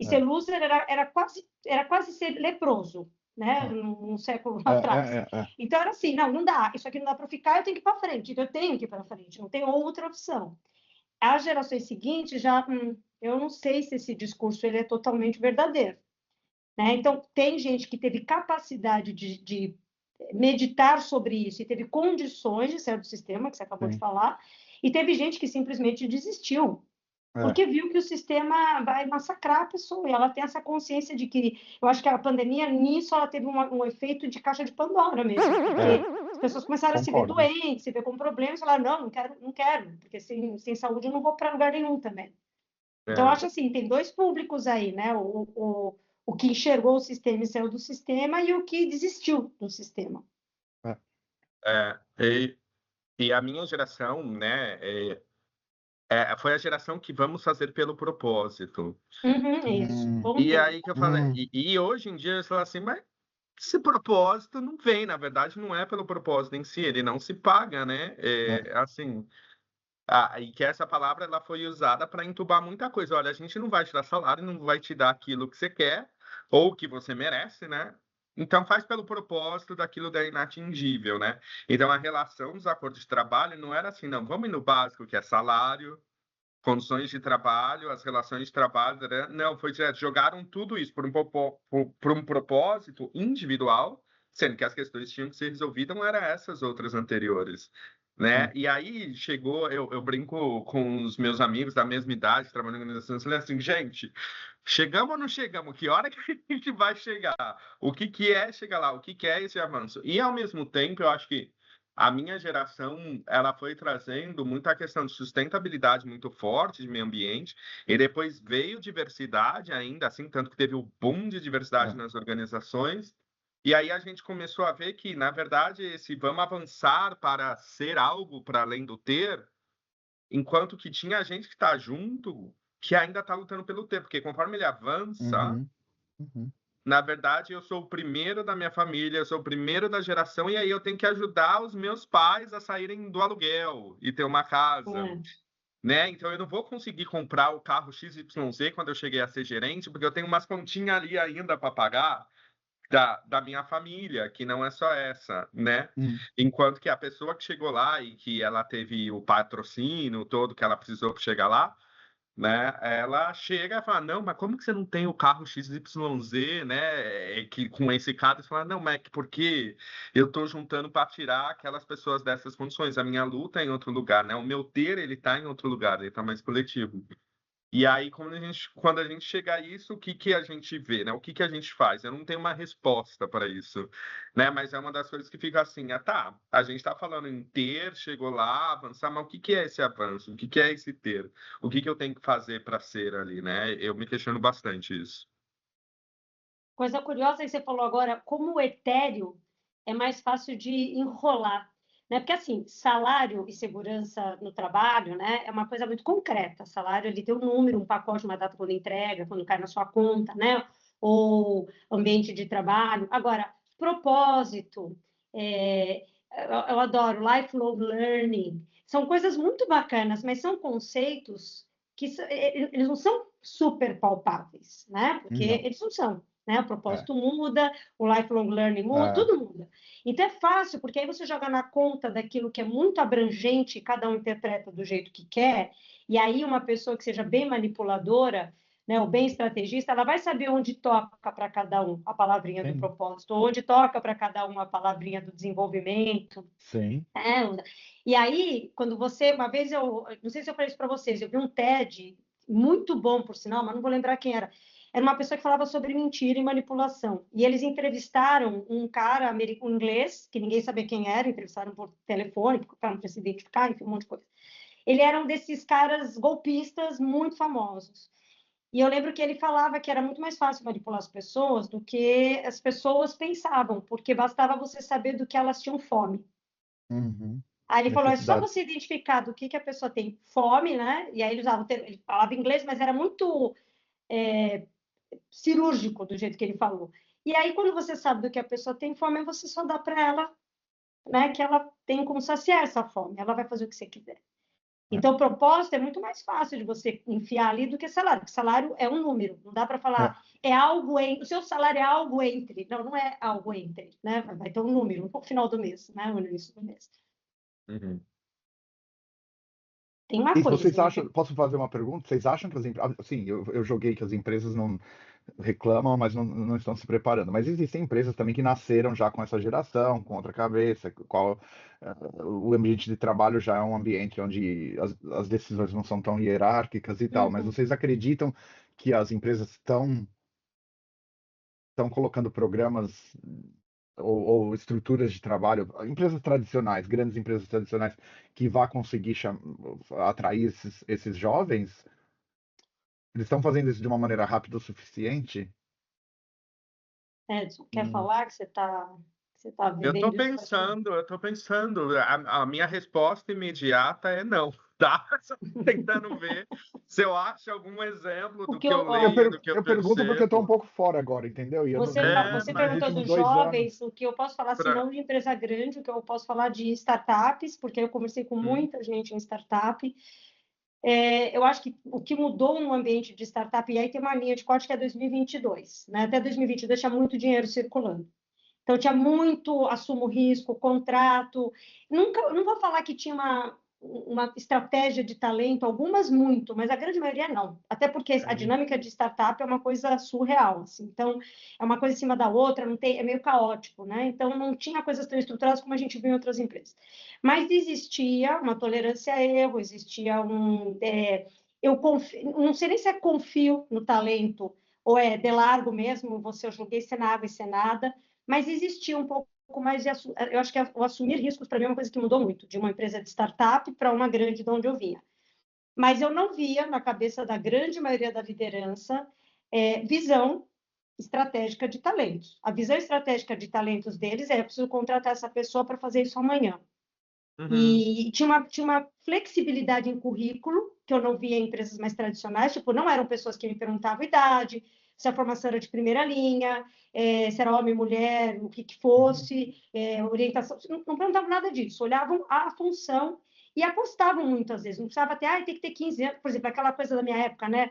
E ser loser era quase ser leproso, né? Um século atrás. Então era assim, não dá, isso aqui não dá para ficar, eu tenho que ir para frente, então eu tenho que ir para frente, não tem outra opção. As gerações seguintes já, eu não sei se esse discurso ele é totalmente verdadeiro, né? Então tem gente que teve capacidade de meditar sobre isso e teve condições de sair do sistema, que você acabou de falar, e teve gente que simplesmente desistiu. porque viu que o sistema vai massacrar a pessoa, e ela tem essa consciência de que, eu acho que a pandemia, nisso, ela teve um efeito de caixa de Pandora mesmo, porque as pessoas começaram a se ver Concordo. doentes, se ver com problemas, falaram, não quero, porque sem saúde eu não vou para lugar nenhum também. Então, eu acho assim, tem dois públicos aí, né? O que enxergou o sistema e saiu do sistema, e o que desistiu do sistema. E a minha geração, né, foi a geração que vamos fazer pelo propósito. Isso. E aí que eu falei, e hoje em dia eu falo assim, mas esse propósito não vem, na verdade, não é pelo propósito em si, ele não se paga, né? Assim, e que essa palavra ela foi usada para entubar muita coisa. Olha, a gente não vai te dar salário, não vai te dar aquilo que você quer ou que você merece, né? Então faz pelo propósito daquilo da inatingível, né? Então a relação dos acordos de trabalho não era assim, não, vamos ir no básico, que é salário, condições de trabalho, as relações de trabalho, né? Não, foi direto, jogaram tudo isso por um propósito individual, sendo que as questões tinham que ser resolvidas, não eram essas outras anteriores, né? E aí chegou, eu brinco com os meus amigos da mesma idade, trabalhando em organizações, eu falei assim, gente, chegamos ou não chegamos? Que hora que a gente vai chegar? O que é chegar lá? O que é esse avanço? E, ao mesmo tempo, eu acho que a minha geração, ela foi trazendo muita questão de sustentabilidade muito forte de meio ambiente, e depois veio diversidade ainda, assim, tanto que teve o boom de diversidade nas organizações, e aí a gente começou a ver que, na verdade, se vamos avançar para ser algo para além do ter, enquanto que tinha gente que está junto, que ainda está lutando pelo ter, porque conforme ele avança, na verdade, eu sou o primeiro da minha família, eu sou o primeiro da geração, e aí eu tenho que ajudar os meus pais a saírem do aluguel e ter uma casa, né? Então eu não vou conseguir comprar o carro XYZ quando eu cheguei a ser gerente, porque eu tenho umas continhas ali ainda para pagar da minha família, que não é só essa, né? Enquanto que a pessoa que chegou lá e que ela teve o patrocínio todo que ela precisou para chegar lá, né? Ela chega e fala, não, mas como que você não tem o carro XYZ, né? Que com esse carro, você fala, não, mas porque eu estou juntando para tirar aquelas pessoas dessas condições. A minha luta é em outro lugar, né? O meu ter, ele está em outro lugar, ele está mais coletivo. E aí, quando a gente chega a isso, o que a gente vê, né? O que a gente faz? Eu não tenho uma resposta para isso, né? Mas é uma das coisas que fica assim, tá, a gente está falando em ter, chegou lá, avançar, mas o que é esse avanço? O que é esse ter? O que eu tenho que fazer para ser ali, né? Eu me questiono bastante isso. Coisa curiosa que você falou agora, como o etéreo é mais fácil de enrolar, né? Porque assim, salário e segurança no trabalho, né, é uma coisa muito concreta. Salário, ele tem um número, um pacote, uma data quando entrega, quando cai na sua conta, né? Ou ambiente de trabalho. Agora, propósito, eu adoro lifelong learning. São coisas muito bacanas, mas são conceitos que eles não são super palpáveis, né? Porque eles não são. Né? O propósito muda, o lifelong learning muda, tudo muda. Então é fácil, porque aí você joga na conta daquilo que é muito abrangente, cada um interpreta do jeito que quer, e aí uma pessoa que seja bem manipuladora, né, ou bem estrategista, ela vai saber onde toca para cada um a palavrinha do propósito, onde toca para cada um a palavrinha do desenvolvimento. Sim. E aí, quando você, uma vez não sei se eu falei isso para vocês, eu vi um TED muito bom, por sinal, mas não vou lembrar quem era. Era uma pessoa que falava sobre mentira e manipulação. E eles entrevistaram um cara um inglês, que ninguém sabia quem era, entrevistaram por telefone, porque o cara não precisa se identificar, enfim, um monte de coisa. Ele era um desses caras golpistas muito famosos. E eu lembro que ele falava que era muito mais fácil manipular as pessoas do que as pessoas pensavam, porque bastava você saber do que elas tinham fome. Aí ele falou, é só você identificar do que a pessoa tem fome, né? E aí ele falava inglês, mas era muito cirúrgico do jeito que ele falou. E aí, quando você sabe do que a pessoa tem fome, você só dá para ela, né, que ela tem como saciar essa fome. Ela vai fazer o que você quiser. Então, o propósito é muito mais fácil de você enfiar ali do que salário, porque salário é um número. Não dá para falar, o seu salário é algo entre. Não, não é algo entre, né? Vai ter um número no final do mês, né? No início do mês. Tem uma E coisa. vocês acham, posso fazer uma pergunta? Vocês acham que as empresas, assim, eu joguei que as empresas reclamam, mas não estão se preparando. Mas existem empresas também que nasceram já com essa geração, com outra cabeça, o ambiente de trabalho já é um ambiente onde as decisões não são tão hierárquicas e tal. Mas Uhum. vocês acreditam que as empresas estão colocando programas ou estruturas de trabalho, empresas tradicionais, grandes empresas tradicionais, que vá conseguir atrair esses jovens? Eles estão fazendo isso de uma maneira rápida o suficiente? Edson, quer Hum. falar que você tá vivendo isso? Eu tô pensando, a minha resposta imediata é não, tá? Só tô tentando ver se eu acho algum exemplo do Porque que eu Eu, leio, per- do que eu eu pergunto porque eu estou um percebo. pouco fora agora, entendeu? E eu você Mas nos perguntou últimos dos 2 anos. jovens, o que eu posso falar, assim, pra... não de empresa grande, o que eu posso falar de startups, porque eu conversei com Hum, muita gente em startup. Eu acho que o que mudou no ambiente de startup, e aí tem uma linha de corte que é 2022, né? Até 2022 tinha muito dinheiro circulando. Então, tinha muito assumo risco, contrato. Nunca, não vou falar que tinha uma estratégia de talento, algumas muito, mas a grande maioria não. Até porque a dinâmica de startup é uma coisa surreal. Assim. Então, é uma coisa em cima da outra, não tem, é meio caótico, né? Então, não tinha coisas tão estruturadas como a gente viu em outras empresas. Mas existia uma tolerância a erro, existia não sei nem se é confio no talento ou é de largo mesmo, você eu joguei sem água e sem nada, mas existia um pouco mais de eu acho que o assumir riscos para mim é uma coisa que mudou muito, de uma empresa de startup para uma grande de onde eu vinha. Mas eu não via na cabeça da grande maioria da liderança visão estratégica de talentos. A visão estratégica de talentos deles é: eu preciso contratar essa pessoa para fazer isso amanhã. uhum, E tinha uma flexibilidade em currículo que eu não via em empresas mais tradicionais, tipo, não eram pessoas que me perguntavam idade, se a formação era de primeira linha, se era homem, mulher, o que fosse, orientação, não perguntavam nada disso, olhavam a função e apostavam muitas vezes, não precisava ter, tem que ter 15 anos, por exemplo, aquela coisa da minha época, né?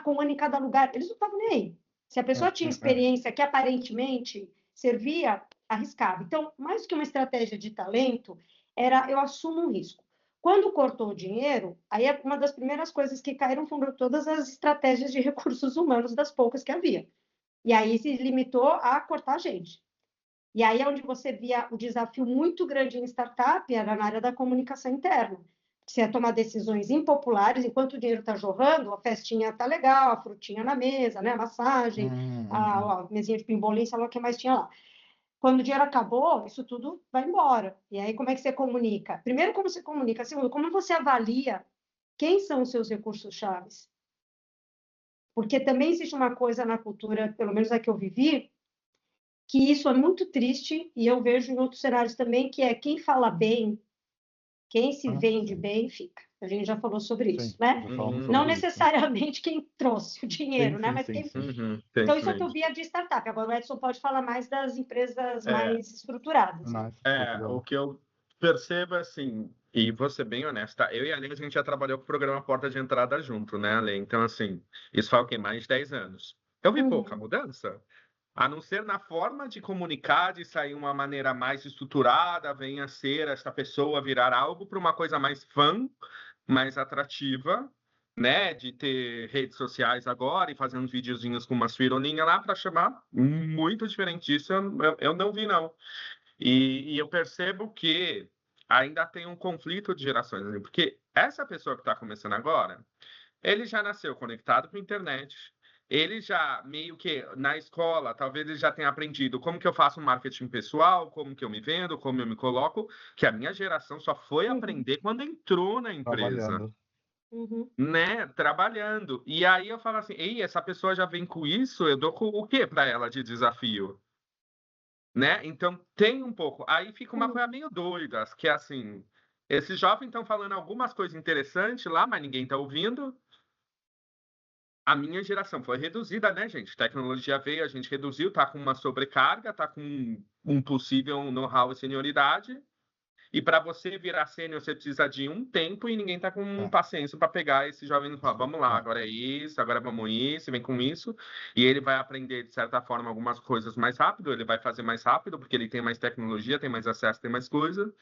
Com um ano em cada lugar, eles não estavam nem aí. Se a pessoa tinha experiência que aparentemente servia, arriscava. Então, mais do que uma estratégia de talento, era eu assumo um risco. Quando cortou o dinheiro, aí uma das primeiras coisas que caíram foram todas as estratégias de recursos humanos das poucas que havia. E aí se limitou a cortar gente. E aí é onde você via o desafio muito grande em startup, era na área da comunicação interna. Você ia tomar decisões impopulares, enquanto o dinheiro está jorrando, a festinha está legal, a frutinha na mesa, né? A massagem, a mesinha de pimbolim, sei lá o que mais tinha lá. Quando o dinheiro acabou, isso tudo vai embora. E aí, como é que você comunica? Primeiro, como você comunica? Segundo, como você avalia quem são os seus recursos chaves? Porque também existe uma coisa na cultura, pelo menos a que eu vivi, que isso é muito triste, e eu vejo em outros cenários também, que é quem fala bem, quem se vende Sim, bem, fica. A gente já falou sobre sim, isso, né? já falamos Não sobre isso. necessariamente quem trouxe o Sim, dinheiro, né? sim, Mas sim, quem sim. fica. tem Então, isso isso é o que eu mesmo. via de startup. Agora, o Edson pode falar mais das empresas É, mais estruturadas, né? Nice, estruturado. o que eu percebo é assim, e vou ser bem honesto, tá? Eu e a Lê, a gente já trabalhou com o programa Porta de Entrada junto, né, Lê? Então, assim, isso faz o quê? Mais de 10 anos. Eu vi pouca Uhum. mudança, a não ser na forma de comunicar, de sair uma maneira mais estruturada, venha ser essa pessoa virar algo para uma coisa mais fã, mais atrativa, né? De ter redes sociais agora e fazer uns videozinhos com umas firolinhas lá para chamar. Muito diferente disso, eu não vi, não. E eu percebo que ainda tem um conflito de gerações, né? Porque essa pessoa que está começando agora, ele já nasceu conectado com a internet. Ele já meio que na escola, talvez ele já tenha aprendido como que eu faço um marketing pessoal, como que eu me vendo, como eu me coloco, que a minha geração só foi Uhum. aprender quando entrou na empresa, Trabalhando. Uhum. né? Trabalhando. E aí eu falo assim, ei, essa pessoa já vem com isso, eu dou o quê para ela de desafio? Né? Então tem um pouco. Aí fica uma coisa Uhum. meio doida, que é assim, esses jovens estão falando algumas coisas interessantes lá, mas ninguém está ouvindo. A minha geração foi reduzida, né, gente? Tecnologia veio, a gente reduziu, tá com uma sobrecarga, tá com um possível know-how e senioridade. E para você virar sênior, você precisa de um tempo e ninguém tá com É, paciência para pegar esse jovem e falar, isso, vamos lá, é. agora é isso, agora vamos isso, vem com isso. E ele vai aprender, de certa forma, algumas coisas mais rápido, ele vai fazer mais rápido, porque ele tem mais tecnologia, tem mais acesso, tem mais coisa.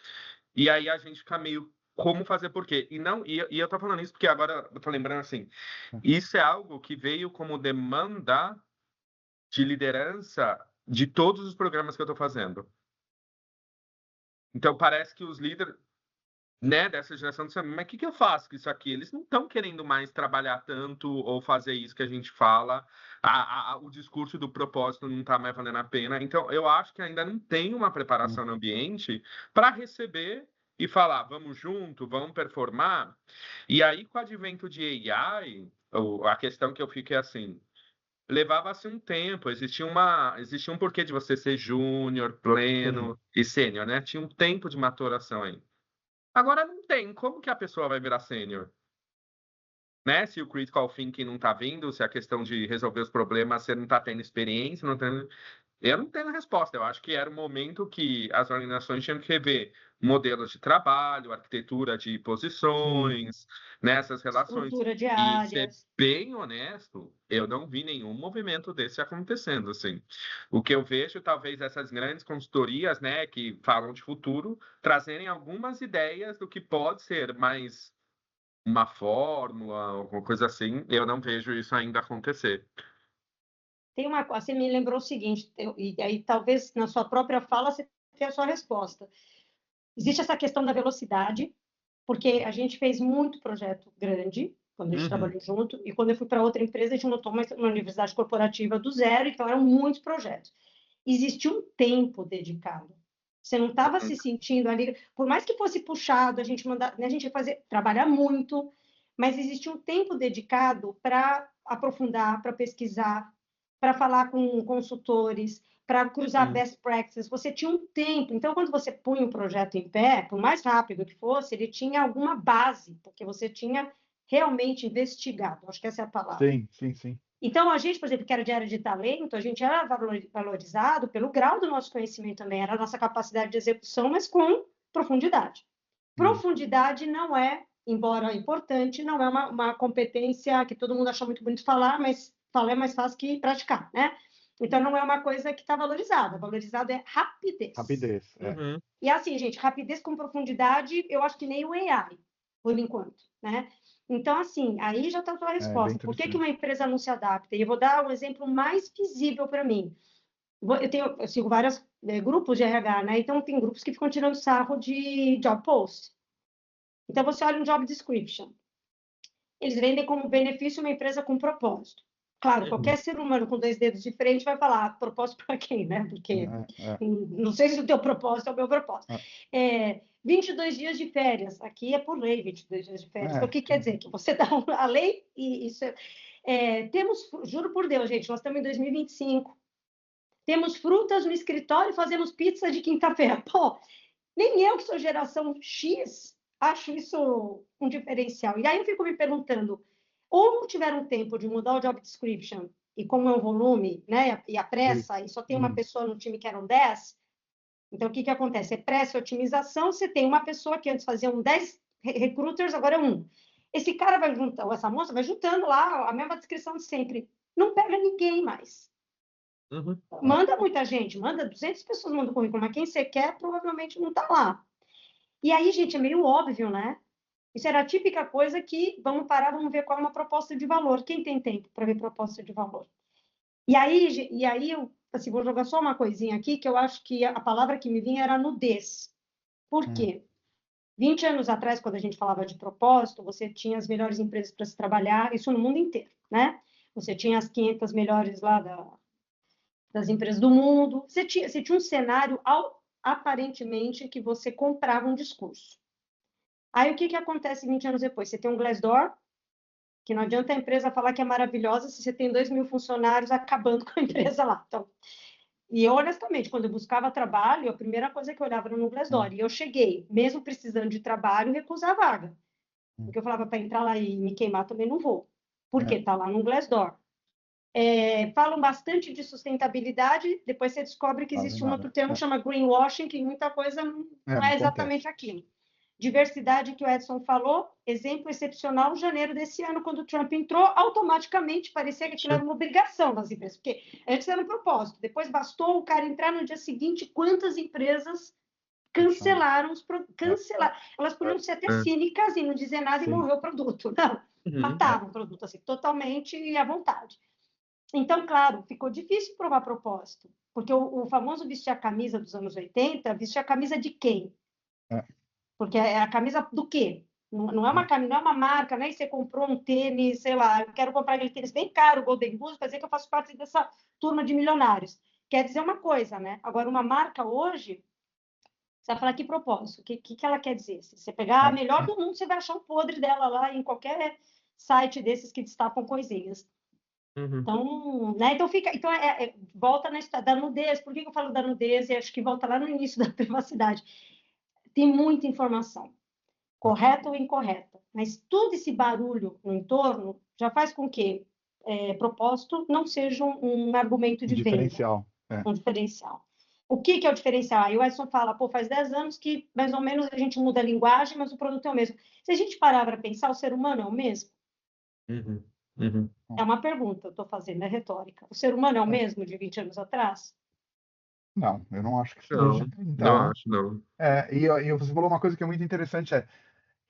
E aí a gente fica meio como fazer por quê? E eu tô falando isso porque agora eu tô lembrando assim, isso é algo que veio como demanda de liderança de todos os programas que eu estou fazendo. Então, parece que os líderes, né, dessa geração disseram, mas o que eu faço com isso aqui? Eles não estão querendo mais trabalhar tanto ou fazer isso que a gente fala. O discurso do propósito não está mais valendo a pena. Então, eu acho que ainda não tem uma preparação no ambiente para receber e falar, vamos junto, vamos performar. E aí, com o advento de AI, a questão que eu fico é assim, levava-se um tempo, existia um porquê de você ser júnior, pleno e sênior, né? Tinha um tempo de maturação aí. Agora não tem. Como que a pessoa vai virar sênior? Né? Se o critical thinking não está vindo, se a questão de resolver os problemas, você não está tendo experiência, não tem... Eu não tenho resposta. Eu acho que era o momento que as organizações tinham que rever modelos de trabalho, arquitetura de posições, nessas relações. Estrutura de E ser áreas. bem honesto, eu não vi nenhum movimento desse acontecendo, assim. O que eu vejo, talvez, essas grandes consultorias, né, que falam de futuro, trazerem algumas ideias do que pode ser mais uma fórmula, alguma coisa assim. Eu não vejo isso ainda acontecer. Tem uma, você me lembrou o seguinte, e aí talvez na sua própria fala você tenha a sua resposta. Existe essa questão da velocidade, porque a gente fez muito projeto grande, quando a gente trabalhou junto, e quando eu fui para outra empresa, a gente montou uma universidade corporativa do zero, então eram muitos projetos. Existia um tempo dedicado. Você não estava se sentindo ali, por mais que fosse puxado, a gente ia fazer, trabalhar muito, mas existia um tempo dedicado para aprofundar, para pesquisar, para falar com consultores, para cruzar best practices. Você tinha um tempo. Então, quando você punha um projeto em pé, por mais rápido que fosse, ele tinha alguma base, porque você tinha realmente investigado. Acho que essa é a palavra. Sim. Então, a gente, por exemplo, que era de área de talento, a gente era valorizado pelo grau do nosso conhecimento também, era a nossa capacidade de execução, mas com profundidade. Profundidade não é, embora importante, não é uma competência que todo mundo acha muito bonito falar, mas falar é mais fácil que praticar, né? Então, não é uma coisa que está valorizada. Valorizada é rapidez. Rapidez. E assim, gente, rapidez com profundidade, eu acho que nem o AI, por enquanto, né? Então, assim, aí já está a tua resposta. Por que uma empresa não se adapta? E eu vou dar um exemplo mais visível para mim. Eu sigo vários grupos de RH, né? Então, tem grupos que ficam tirando sarro de job post. Então, você olha um job description. Eles vendem como benefício uma empresa com propósito. Claro, qualquer ser humano com 2 dedos de frente vai falar propósito para quem, né? Porque não sei se o teu propósito é o meu propósito. 22 dias de férias. Aqui é por lei 22 dias de férias. Então, o que quer dizer? Que você dá a lei e isso temos, juro por Deus, gente, nós estamos em 2025. Temos frutas no escritório e fazemos pizza de quinta-feira. Pô, nem eu que sou geração X acho isso um diferencial. E aí eu fico me perguntando, ou não tiveram tempo de mudar o job description, e como é um volume, né, e a pressa, e só tem uma pessoa no time que eram 10, então o que acontece? É pressa e otimização, você tem uma pessoa que antes fazia 10 recruiters, agora é 1. Esse cara vai juntando, ou essa moça vai juntando lá a mesma descrição de sempre. Não pega ninguém mais. Manda muita gente, manda 200 pessoas mandam currículo, mas quem você quer provavelmente não está lá. E aí, gente, é meio óbvio, né? Isso era a típica coisa que vamos parar, vamos ver qual é uma proposta de valor. Quem tem tempo para ver proposta de valor? E aí eu assim, vou jogar só uma coisinha aqui, que eu acho que a palavra que me vinha era nudez. Por quê? 20 anos atrás, quando a gente falava de propósito, você tinha as melhores empresas para se trabalhar, isso no mundo inteiro, né? Você tinha as 500 melhores lá das empresas do mundo. Você tinha um cenário aparentemente que você comprava um discurso. Aí o que acontece 20 anos depois? Você tem um Glassdoor, que não adianta a empresa falar que é maravilhosa se você tem 2.000 funcionários acabando com a empresa lá. Então, e eu, honestamente, quando eu buscava trabalho, a primeira coisa que eu olhava era no Glassdoor. E eu cheguei, mesmo precisando de trabalho, recusar a vaga. Porque eu falava, para entrar lá e me queimar também não vou. Porque está lá no Glassdoor. Falam bastante de sustentabilidade, depois você descobre que existe um outro termo que chama greenwashing, que muita coisa não é exatamente aquilo. Diversidade que o Edson falou, exemplo excepcional, janeiro desse ano, quando o Trump entrou, automaticamente parecia que aquilo era uma obrigação das empresas, porque antes era um propósito, depois bastou o cara entrar no dia seguinte, quantas empresas cancelaram cancelaram. Elas podiam ser até cínicas e não dizer nada e morreu o produto. Não, mataram o produto, assim, totalmente à vontade. Então, claro, ficou difícil provar propósito, porque o famoso vestir a camisa dos anos 80, vestir a camisa de quem? É, Porque é a camisa do quê? Não é uma camisa, não é uma marca, nem você comprou um tênis, sei lá, eu quero comprar aquele tênis bem caro, Golden Goose, para dizer que eu faço parte dessa turma de milionários. Quer dizer uma coisa, né? Agora, uma marca hoje, você vai falar que propósito, que ela quer dizer? Se você pegar a é, melhor do mundo, você vai achar um podre dela lá em qualquer site desses que destapam coisinhas. Uhum. Então, né? Então fica, então volta na história da nudez. Por que eu falo da nudez? E acho que volta lá no início da privacidade. Tem muita informação, correta ou incorreta, mas todo esse barulho no entorno já faz com que propósito não seja um argumento um de venda, diferencial. É. um diferencial. O que é o diferencial? Aí o Edson fala, pô, faz 10 anos que mais ou menos a gente muda a linguagem, mas o produto é o mesmo. Se a gente parar para pensar, o ser humano é o mesmo? Uhum. Uhum. É uma pergunta, eu estou fazendo, é retórica. O ser humano é o É. mesmo de 20 anos atrás? Não, eu não acho que seja. Não Então, acho, não. e você falou uma coisa que é muito interessante,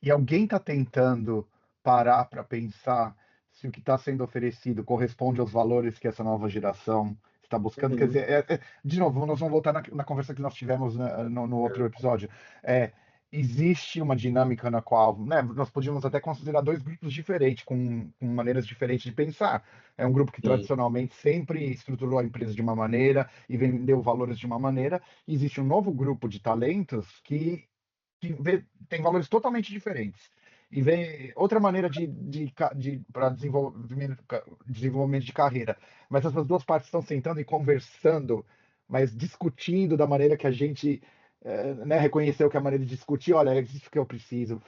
e alguém está tentando parar para pensar se o que está sendo oferecido corresponde aos valores que essa nova geração está buscando. Quer Uhum. dizer, de novo, nós vamos voltar na conversa que nós tivemos, né, no outro episódio. Existe uma dinâmica na qual, né, nós podíamos até considerar dois grupos diferentes, com maneiras diferentes de pensar. É um grupo que Sim. tradicionalmente sempre estruturou a empresa de uma maneira e vendeu valores de uma maneira. Existe um novo grupo de talentos tem valores totalmente diferentes e vê outra maneira para desenvolvimento de carreira. Mas essas duas partes estão sentando e conversando, mas discutindo da maneira que a gente, né, reconheceu que é a maneira de discutir, olha, é isso que eu preciso.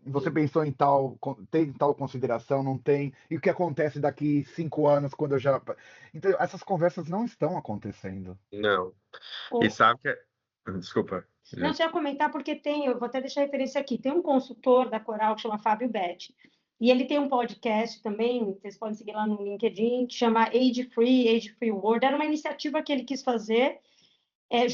Você pensou em tem tal consideração, não tem? E o que acontece daqui 5 anos, quando eu já. Então, essas conversas não estão acontecendo. Não. E Ou, sabe que. Desculpa. não, você ia comentar porque eu vou até deixar a referência aqui, tem um consultor da Coral que chama Fábio Betti, e ele tem um podcast também, vocês podem seguir lá no LinkedIn, que chama Age Free World. Era uma iniciativa que ele quis fazer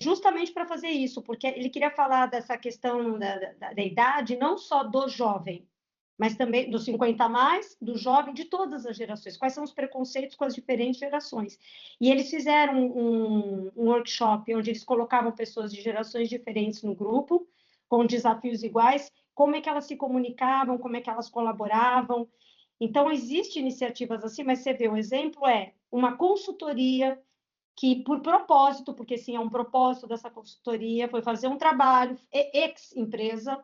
justamente para fazer isso, porque ele queria falar dessa questão da idade, não só do jovem, mas também dos 50 a mais, do jovem, de todas as gerações. Quais são os preconceitos com as diferentes gerações? E eles fizeram um workshop onde eles colocavam pessoas de gerações diferentes no grupo, com desafios iguais, como é que elas se comunicavam, como é que elas colaboravam. Então, existem iniciativas assim, mas você vê, o exemplo é uma consultoria que, por propósito, porque sim, é um propósito dessa consultoria, foi fazer um trabalho ex-empresa,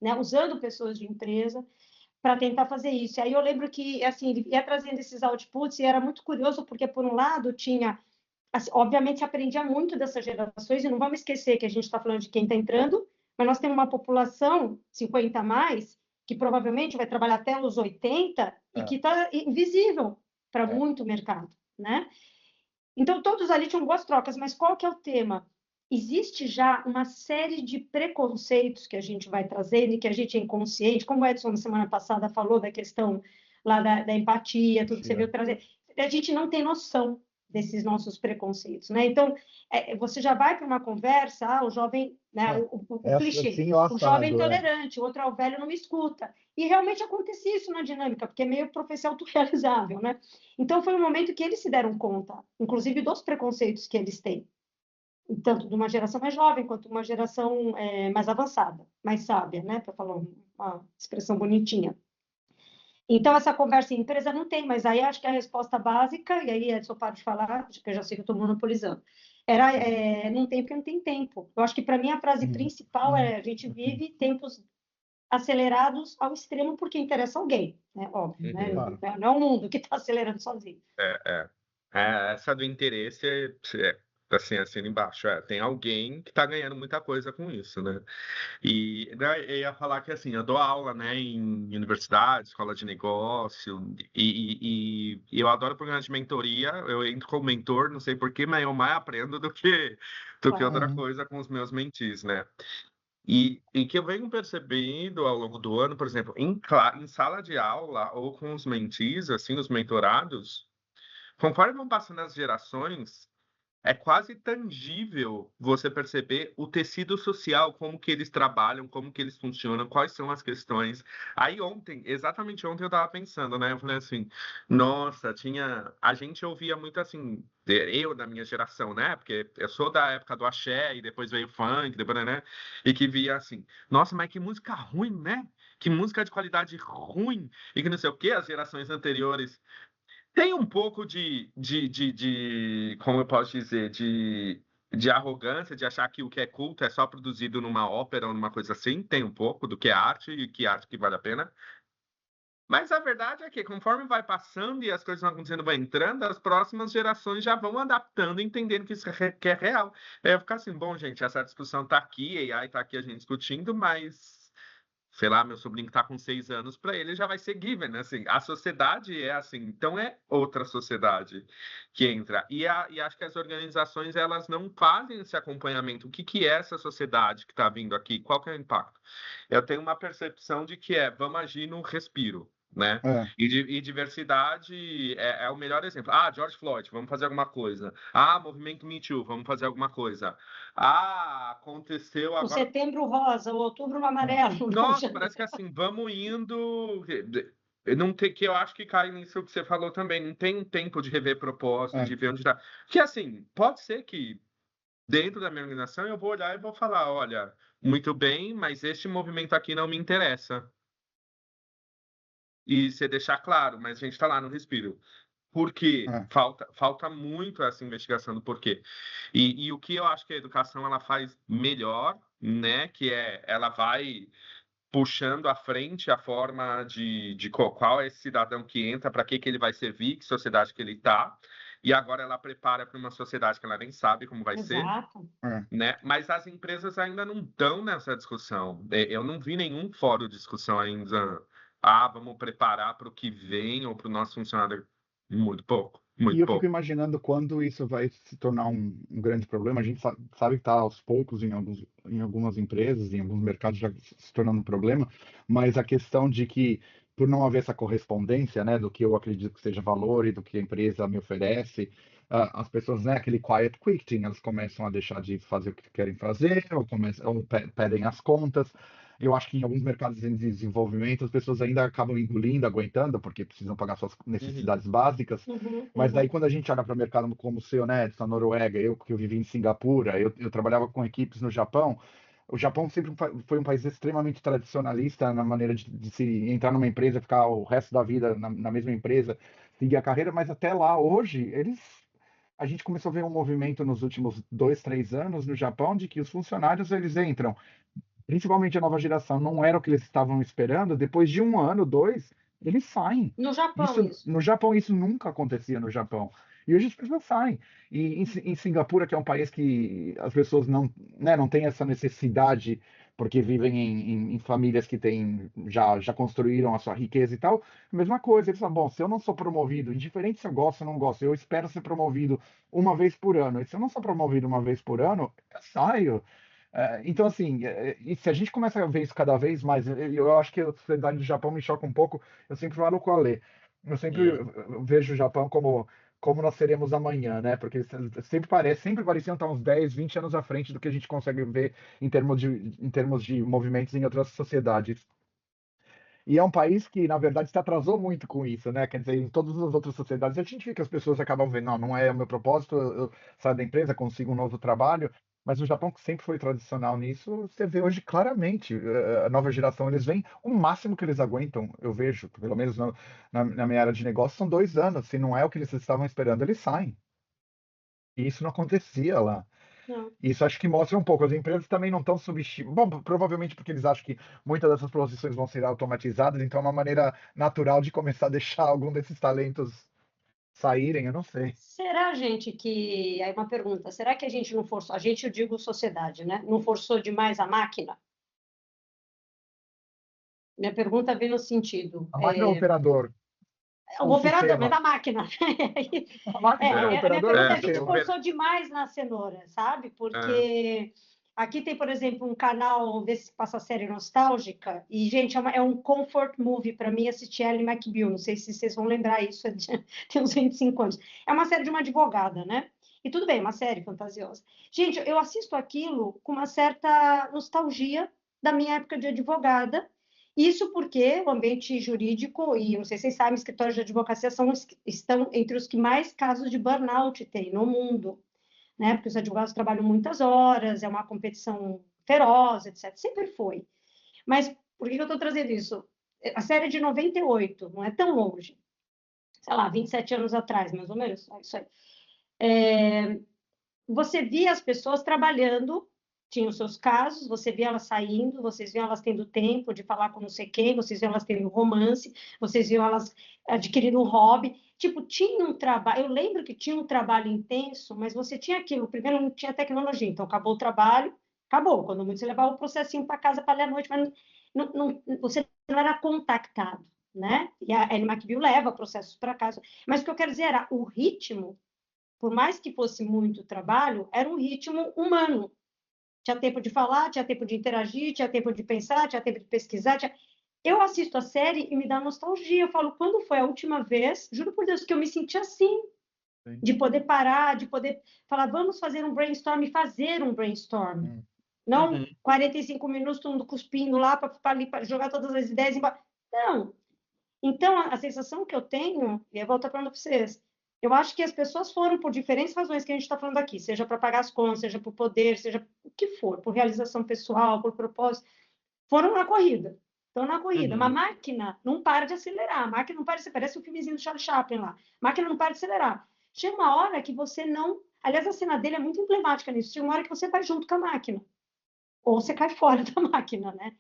né, usando pessoas de empresa, para tentar fazer isso. E aí eu lembro que, assim, ele ia trazendo esses outputs e era muito curioso, porque, por um lado, tinha, assim, obviamente, se aprendia muito dessas gerações, e não vamos esquecer que a gente está falando de quem está entrando, mas nós temos uma população, 50 a mais, que provavelmente vai trabalhar até os 80 e É, que está invisível para é. muito mercado, né? Então, todos ali tinham boas trocas, mas qual que é o tema? Existe já uma série de preconceitos que a gente vai trazendo e que a gente é inconsciente, como o Edson na semana passada falou da questão lá da empatia, tudo que você veio trazer. A gente não tem noção desses nossos preconceitos, né? Então, você já vai para uma conversa, o jovem, né, É, o é clichê, assim, o jovem assado, intolerante, o outro é o velho não me escuta. E realmente acontecia isso na dinâmica, porque é meio profecia autorrealizável, né? Então, foi um momento que eles se deram conta, inclusive dos preconceitos que eles têm, tanto de uma geração mais jovem quanto de uma geração mais avançada, mais sábia, né? Para falar uma expressão bonitinha. Então, essa conversa em empresa não tem, mas aí acho que a resposta básica, e aí Edson para de falar, porque eu já sei que eu estou monopolizando, era não tem porque não tem tempo. Eu acho que, para mim, a frase principal é a gente vive tempos acelerados ao extremo porque interessa alguém, né? Óbvio, né? Uhum. claro. Não é o mundo que está acelerando sozinho. É, essa do interesse assim, assina embaixo. Tem alguém que está ganhando muita coisa com isso, né? E né, eu ia falar que assim, eu dou aula, né, em universidade, escola de negócio, e eu adoro programas de mentoria. Eu entro como mentor, não sei porquê, mas eu mais aprendo do que Claro. outra Uhum. coisa com os meus mentis, né? E que eu venho percebendo ao longo do ano, por exemplo, em sala de aula ou com os mentis, assim, os mentorados, conforme vão passando as gerações, é quase tangível você perceber o tecido social, como que eles trabalham, como que eles funcionam, quais são as questões. Aí ontem, exatamente ontem eu estava pensando, né? Eu falei assim, nossa, a gente ouvia muito assim, eu da minha geração, né? Porque eu sou da época do axé e depois veio o funk, depois, né? E que via assim, nossa, mas que música ruim, né? Que música de qualidade ruim e que não sei o quê, as gerações anteriores tem um pouco como eu posso dizer, de arrogância, de achar que o que é culto é só produzido numa ópera ou numa coisa assim. Tem um pouco do que é arte e que arte que vale a pena. Mas a verdade é que conforme vai passando e as coisas vão acontecendo, vai entrando, as próximas gerações já vão adaptando, entendendo que isso que é real. É eu ficar assim, bom, gente, essa discussão está aqui, a AI está aqui a gente discutindo, mas sei lá, meu sobrinho que está com 6 anos, para ele já vai ser given, né? Assim, a sociedade é assim, então é outra sociedade que entra. E acho que as organizações, elas não fazem esse acompanhamento. O que é essa sociedade que está vindo aqui? Qual que é o impacto? Eu tenho uma percepção de que vamos agir no respiro. Né? É, E diversidade é o melhor exemplo. Ah, George Floyd, vamos fazer alguma coisa. Ah, movimento Me Too, vamos fazer alguma coisa. Ah, aconteceu O agora. setembro rosa, o outubro amarelo. Não, Nossa, parece que assim, vamos indo. Não tem, que eu acho que cai nisso que você falou também. Não tem um tempo de rever propósito, é, de ver onde está. Que assim, pode ser que dentro da minha organização eu vou olhar e vou falar: olha, muito bem, mas este movimento aqui não me interessa. E você deixar claro, mas a gente está lá no respiro. Por quê? é, Falta muito essa investigação do porquê. E o que eu acho que a educação ela faz melhor, né? Que ela vai puxando à frente a forma de qual é esse cidadão que entra, para que ele vai servir, que sociedade que ele está, e agora ela prepara para uma sociedade que ela nem sabe como vai ser, exato. é. né? Mas as empresas ainda não estão nessa discussão. Eu não vi nenhum fórum de discussão ainda. Ah, vamos preparar para o que vem ou para o nosso funcionário. Muito pouco, E muito eu fico pouco. imaginando quando isso vai se tornar um grande problema. A gente sabe que está aos poucos em algumas empresas, em alguns mercados já se tornando um problema, mas a questão de que, por não haver essa correspondência, né, do que eu acredito que seja valor e do que a empresa me oferece, as pessoas, né, aquele quiet quitting, elas começam a deixar de fazer o que querem fazer, ou pedem as contas. Eu acho que em alguns mercados em desenvolvimento as pessoas ainda acabam engolindo, aguentando, porque precisam pagar suas Uhum, necessidades básicas. Uhum, Mas daí, uhum. quando a gente olha para o mercado como o seu, né, da Noruega, eu que eu vivi em Singapura, eu trabalhava com equipes no Japão. O Japão sempre foi um país extremamente tradicionalista na maneira de se entrar numa empresa, ficar o resto da vida na mesma empresa, seguir a carreira. Mas até lá, hoje, a gente começou a ver um movimento nos últimos 2, 3 anos no Japão de que os funcionários eles entram, principalmente a nova geração, não era o que eles estavam esperando. Depois de um ano, dois, eles saem. No Japão, Isso, isso. no Japão, isso nunca acontecia no Japão. E hoje as pessoas saem. E em Singapura, que é um país que as pessoas não, né, não têm essa necessidade, porque vivem em famílias que já construíram a sua riqueza e tal, a mesma coisa. Eles falam, bom, se eu não sou promovido, indiferente se eu gosto ou não gosto, eu espero ser promovido uma vez por ano. E se eu não sou promovido uma vez por ano, eu saio. Então, assim, e se a gente começa a ver isso cada vez mais, eu acho que a sociedade do Japão me choca um pouco. Eu sempre falo com a Lê. Eu sempre uhum. vejo o Japão como nós seremos amanhã, né? Porque sempre pareciam estar uns 10, 20 anos à frente do que a gente consegue ver em termos de movimentos em outras sociedades. E é um país que, na verdade, se atrasou muito com isso, né? Quer dizer, em todas as outras sociedades, a gente vê que as pessoas acabam vendo, não é o meu propósito, eu saio da empresa, consigo um novo trabalho. Mas o Japão, que sempre foi tradicional nisso, você vê hoje claramente, a nova geração, eles vêm, o máximo que eles aguentam, eu vejo, pelo menos na minha área de negócio, são 2 anos. Se não é o que eles estavam esperando, eles saem. E isso não acontecia lá. Não. Isso acho que mostra um pouco. As empresas também não estão subestimando. Bom, provavelmente porque eles acham que muitas dessas posições vão ser automatizadas, então é uma maneira natural de começar a deixar algum desses talentos saírem, eu não sei. Será, gente, que. Aí uma pergunta: será que a gente não forçou? A gente, eu digo sociedade, né? Não forçou demais a máquina? Minha pergunta vem no sentido. A máquina é o operador, O o operador, mas sistema. da máquina. A máquina é o A minha operador, o pergunta é: a gente sistema. forçou demais na cenoura, sabe? É. Porque aqui tem, por exemplo, um canal desse que passa série nostálgica, e, gente, é um comfort movie para mim assistir Ally McBeal. Não sei se vocês vão lembrar isso, tem uns 25 anos. É uma série de uma advogada, né? E tudo bem, uma série fantasiosa. Gente, eu assisto aquilo com uma certa nostalgia da minha época de advogada. Isso porque o ambiente jurídico, e não sei se vocês sabem, escritórios de advocacia estão entre os que mais casos de burnout tem no mundo, né? Porque os advogados trabalham muitas horas, é uma competição feroz, etc. Sempre foi. Mas por que eu estou trazendo isso? A série é de 98, não é tão longe. Sei lá, 27 anos atrás, mais ou menos. É isso aí. Você via as pessoas trabalhando, tinham seus casos, você via elas saindo, vocês viam elas tendo tempo de falar com não sei quem, vocês viam elas tendo romance, vocês viam elas adquirindo um hobby. Tipo, tinha um trabalho, eu lembro que tinha um trabalho intenso, mas você tinha aquilo, primeiro não tinha tecnologia, então acabou o trabalho, acabou, quando muito você levava o processinho para casa para ler à noite, mas você não era contactado, né? E a Ellie McBeal leva processos para casa, mas o que eu quero dizer era o ritmo, por mais que fosse muito trabalho, era um ritmo humano. Tinha tempo de falar, tinha tempo de interagir, tinha tempo de pensar, tinha tempo de pesquisar. Eu assisto a série e me dá nostalgia. Eu falo, quando foi a última vez, juro por Deus, que eu me senti assim, Sim. de poder parar, de poder falar, vamos fazer um brainstorm e fazer um brainstorm. Não 45 minutos, todo mundo cuspindo lá para jogar todas as ideias embora. Não. Então, a sensação que eu tenho, e eu volto falando para vocês, eu acho que as pessoas foram por diferentes razões que a gente está falando aqui, seja para pagar as contas, seja por poder, seja o que for, por realização pessoal, por propósito, foram na corrida. Estão na corrida. Uma máquina não para de acelerar. A máquina não para de acelerar. Parece o filmezinho do Charlie Chaplin lá. A máquina não para de acelerar. Chega uma hora que você não... Aliás, a cena dele é muito emblemática nisso. Chega uma hora que você vai junto com a máquina. Ou você cai fora da máquina, né?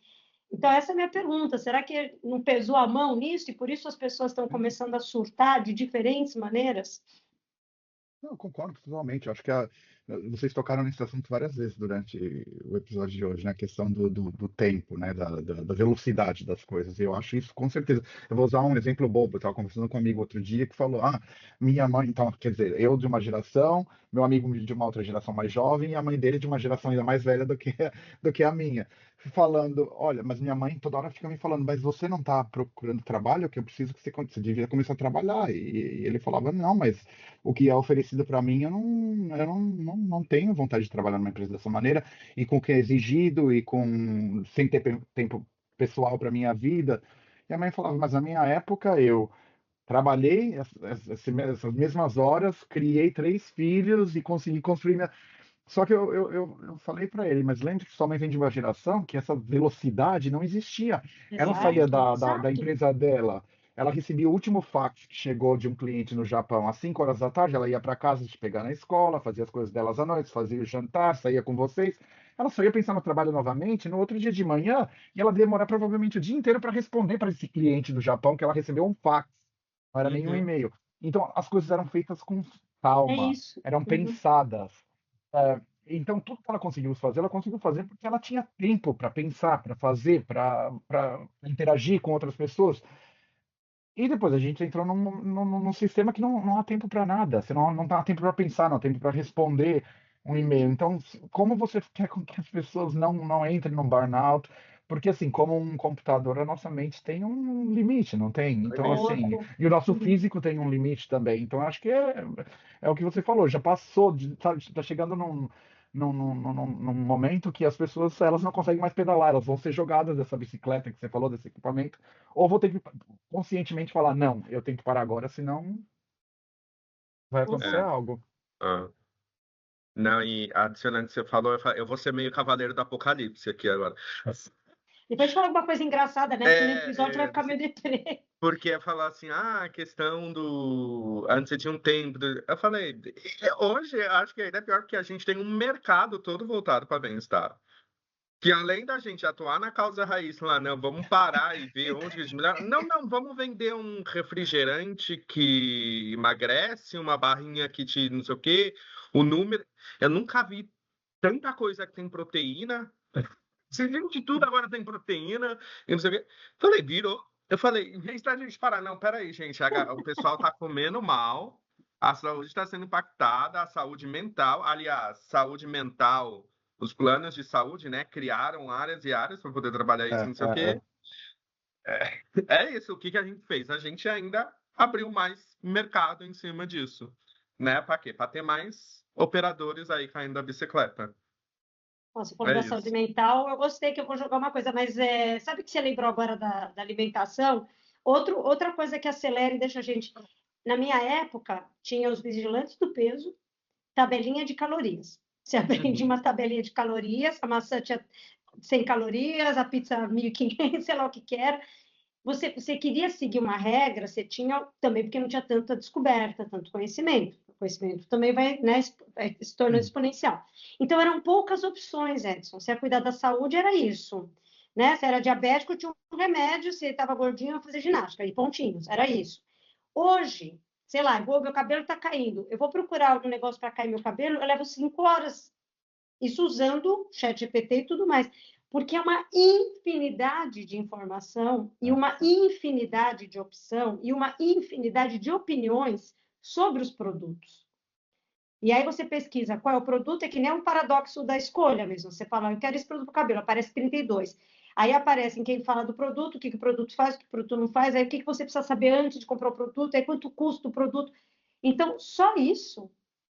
Então, essa é a minha pergunta. Será que não pesou a mão nisso e por isso as pessoas estão começando a surtar de diferentes maneiras? Não, eu concordo totalmente. Eu acho que vocês tocaram nesse assunto várias vezes durante o episódio de hoje, né? A questão do tempo, né? Da velocidade das coisas. E eu acho isso com certeza. Eu vou usar um exemplo bobo. Eu estava conversando com um amigo outro dia que falou: Ah, minha mãe, então, quer dizer, eu de uma geração, meu amigo de uma outra geração mais jovem, e a mãe dele de uma geração ainda mais velha do que a minha. Falando, olha, mas minha mãe toda hora fica me falando, mas você não está procurando trabalho? Que eu preciso que você devia começar a trabalhar. E ele falava, não, mas o que é oferecido para mim, eu não tenho vontade de trabalhar numa empresa dessa maneira, e com o que é exigido, e sem ter tempo pessoal para minha vida. E a mãe falava, mas na minha época eu trabalhei essas mesmas horas, criei 3 filhos e consegui construir minha. Só que eu falei para ele, mas lembre que sua mãe vem de uma geração que essa velocidade não existia. Ela saía da Exato. empresa dela, ela recebia o último fax que chegou de um cliente no Japão às 5 horas da tarde, ela ia para casa te pegar na escola, fazia as coisas delas à noite, fazia o jantar, saía com vocês. Ela só ia pensar no trabalho novamente no outro dia de manhã e ela demorar provavelmente o dia inteiro para responder para esse cliente do Japão que ela recebeu um fax, não era nenhum e-mail. Então as coisas eram feitas com É calma, isso. eram pensadas. Então, tudo que ela conseguiu fazer porque ela tinha tempo para pensar, para fazer, para interagir com outras pessoas. E depois a gente entrou num sistema que não há tempo para nada. Você não dá tempo para pensar, não há tempo para responder um e-mail. Então, como você quer com que as pessoas não entrem no burnout? Porque, assim, como um computador, a nossa mente tem um limite, não tem? Então, assim, Corpo. e o nosso físico tem um limite também. Então, acho que é o que você falou, já passou, tá chegando num momento que as pessoas elas não conseguem mais pedalar, elas vão ser jogadas dessa bicicleta que você falou, desse equipamento, ou vou ter que conscientemente falar, não, eu tenho que parar agora, senão vai acontecer É. algo. Ah. Não, e adicionando o que você falou, eu vou ser meio cavaleiro do apocalipse aqui agora. Depois a gente fala alguma coisa engraçada, né? Porque no episódio vai ficar meio deprê. Porque ia falar assim, a questão do. Antes você tinha um tempo. Eu falei, hoje eu acho que ainda é pior porque a gente tem um mercado todo voltado para bem-estar. Que além da gente atuar na causa raiz, lá, não, vamos parar e ver onde que a gente melhora. Não, vamos vender um refrigerante que emagrece, uma barrinha que te não sei o quê, o número. Eu nunca vi tanta coisa que tem proteína. Se gente tudo agora tem proteína e não sei o quê. Falei, virou. Eu falei, em vez da gente parar, não, peraí, gente, o pessoal tá comendo mal, a saúde está sendo impactada, a saúde mental, aliás, saúde mental, os planos de saúde, né, criaram áreas e áreas para poder trabalhar isso, É, não sei o é, quê. é. É isso, o que a gente fez? A gente ainda abriu mais mercado em cima disso. né? Para quê? Para ter mais operadores aí caindo da bicicleta. Nossa, falando da saúde mental, eu gostei que eu vou jogar uma coisa, mas sabe que você lembrou agora da alimentação? Outra coisa que acelera e deixa a gente... Na minha época, tinha os vigilantes do peso, tabelinha de calorias. Você aprende uma tabelinha de calorias, a maçã tinha 100 calorias, a pizza 1.500, sei lá o que era. Você queria seguir uma regra, você tinha também, porque não tinha tanta descoberta, tanto conhecimento. O conhecimento também vai, né, se tornando exponencial. Então, eram poucas opções, Edson. Se ia cuidar da saúde, era isso. Né? Se era diabético, tinha um remédio, se estava gordinho, ia fazer ginástica, e pontinhos, era isso. Hoje, sei lá, meu cabelo está caindo, eu vou procurar algum negócio para cair meu cabelo, eu levo 5 horas. Isso usando ChatGPT e tudo mais. Porque é uma infinidade de informação e uma infinidade de opção e uma infinidade de opiniões sobre os produtos. E aí você pesquisa qual é o produto, é que nem um paradoxo da escolha mesmo. Você fala, eu quero esse produto para o cabelo, aparece 32. Aí aparece quem fala do produto, o que o produto faz, o que o produto não faz, aí o que você precisa saber antes de comprar o produto, aí quanto custa o produto. Então, só isso,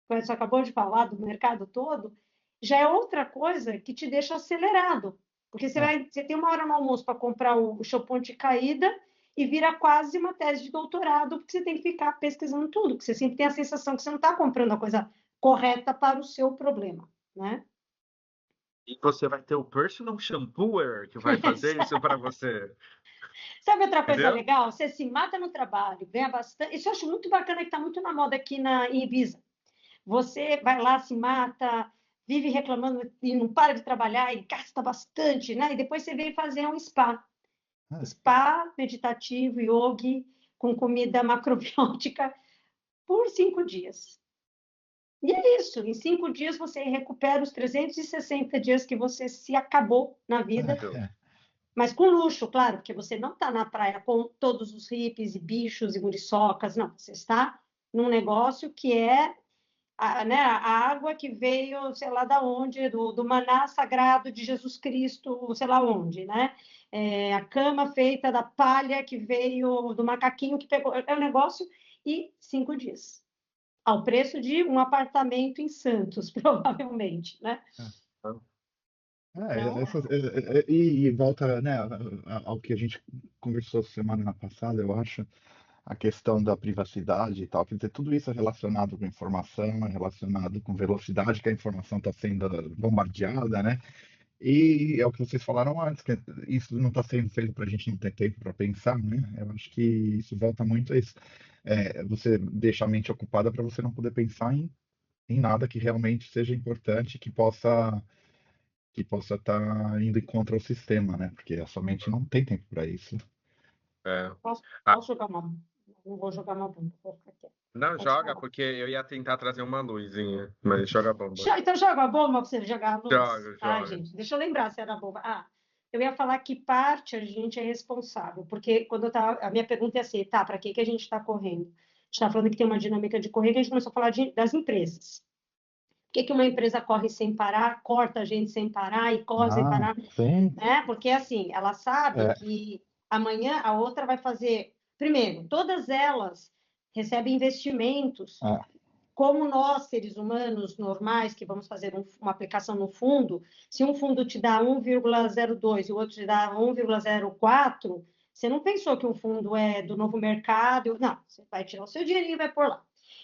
você acabou de falar do mercado todo, já é outra coisa que te deixa acelerado. Porque você tem uma hora no almoço para comprar o Chopin de caída e vira quase uma tese de doutorado, porque você tem que ficar pesquisando tudo, porque você sempre tem a sensação que você não está comprando a coisa correta para o seu problema, né? E você vai ter o personal shampooer que vai fazer isso para você. Sabe outra coisa Entendeu? legal? Você se mata no trabalho, ganha bastante. Isso eu acho muito bacana, que está muito na moda aqui em Ibiza. Você vai lá, se mata, vive reclamando e não para de trabalhar e gasta bastante, né? E depois você vem fazer um spa. Spa meditativo, yogi, com comida macrobiótica por 5 dias. E é isso, em 5 dias você recupera os 360 dias que você se acabou na vida, mas com luxo, claro, porque você não está na praia com todos os hippies e bichos e muriçocas, não, você está num negócio que é a água que veio, sei lá da onde, do maná sagrado de Jesus Cristo, sei lá onde, né? A cama feita da palha que veio do macaquinho que pegou, é um negócio, e 5 dias. Ao preço de um apartamento em Santos, provavelmente, né? Então, E volta, né, ao que a gente conversou semana passada, eu acho, a questão da privacidade e tal. Quer dizer, tudo isso é relacionado com informação, é relacionado com velocidade que a informação está sendo bombardeada, né? E é o que vocês falaram antes, que isso não está sendo feito para a gente não ter tempo para pensar, né? Eu acho que isso volta muito a isso. Você deixa a mente ocupada para você não poder pensar em nada que realmente seja importante, que possa estar indo contra o sistema, né? Porque a sua mente não tem tempo para isso. posso, Ah, posso jogar uma... Não vou jogar uma bomba, vou ficar quieta. não, Pode joga, falar. porque eu ia tentar trazer uma luzinha, mas joga a bomba. Então joga a bomba para você jogar a luz? Joga, Ai, joga. gente, deixa eu lembrar se era a bomba. Eu ia falar que parte a gente é responsável, porque quando a minha pergunta é assim, tá, para que a gente está correndo? A gente está falando que tem uma dinâmica de correr, que a gente começou a falar das empresas. Por que uma empresa corre sem parar, corta a gente sem parar e corre sem Ah, parar? sim. Né? Porque, assim, ela sabe É, que amanhã a outra vai fazer... Primeiro, todas elas recebem investimentos é, como nós, seres humanos normais, que vamos fazer uma aplicação no fundo, se um fundo te dá 1,02 e o outro te dá 1,04, você não pensou que um fundo é do novo mercado, não, você vai tirar o seu dinheirinho e vai por lá.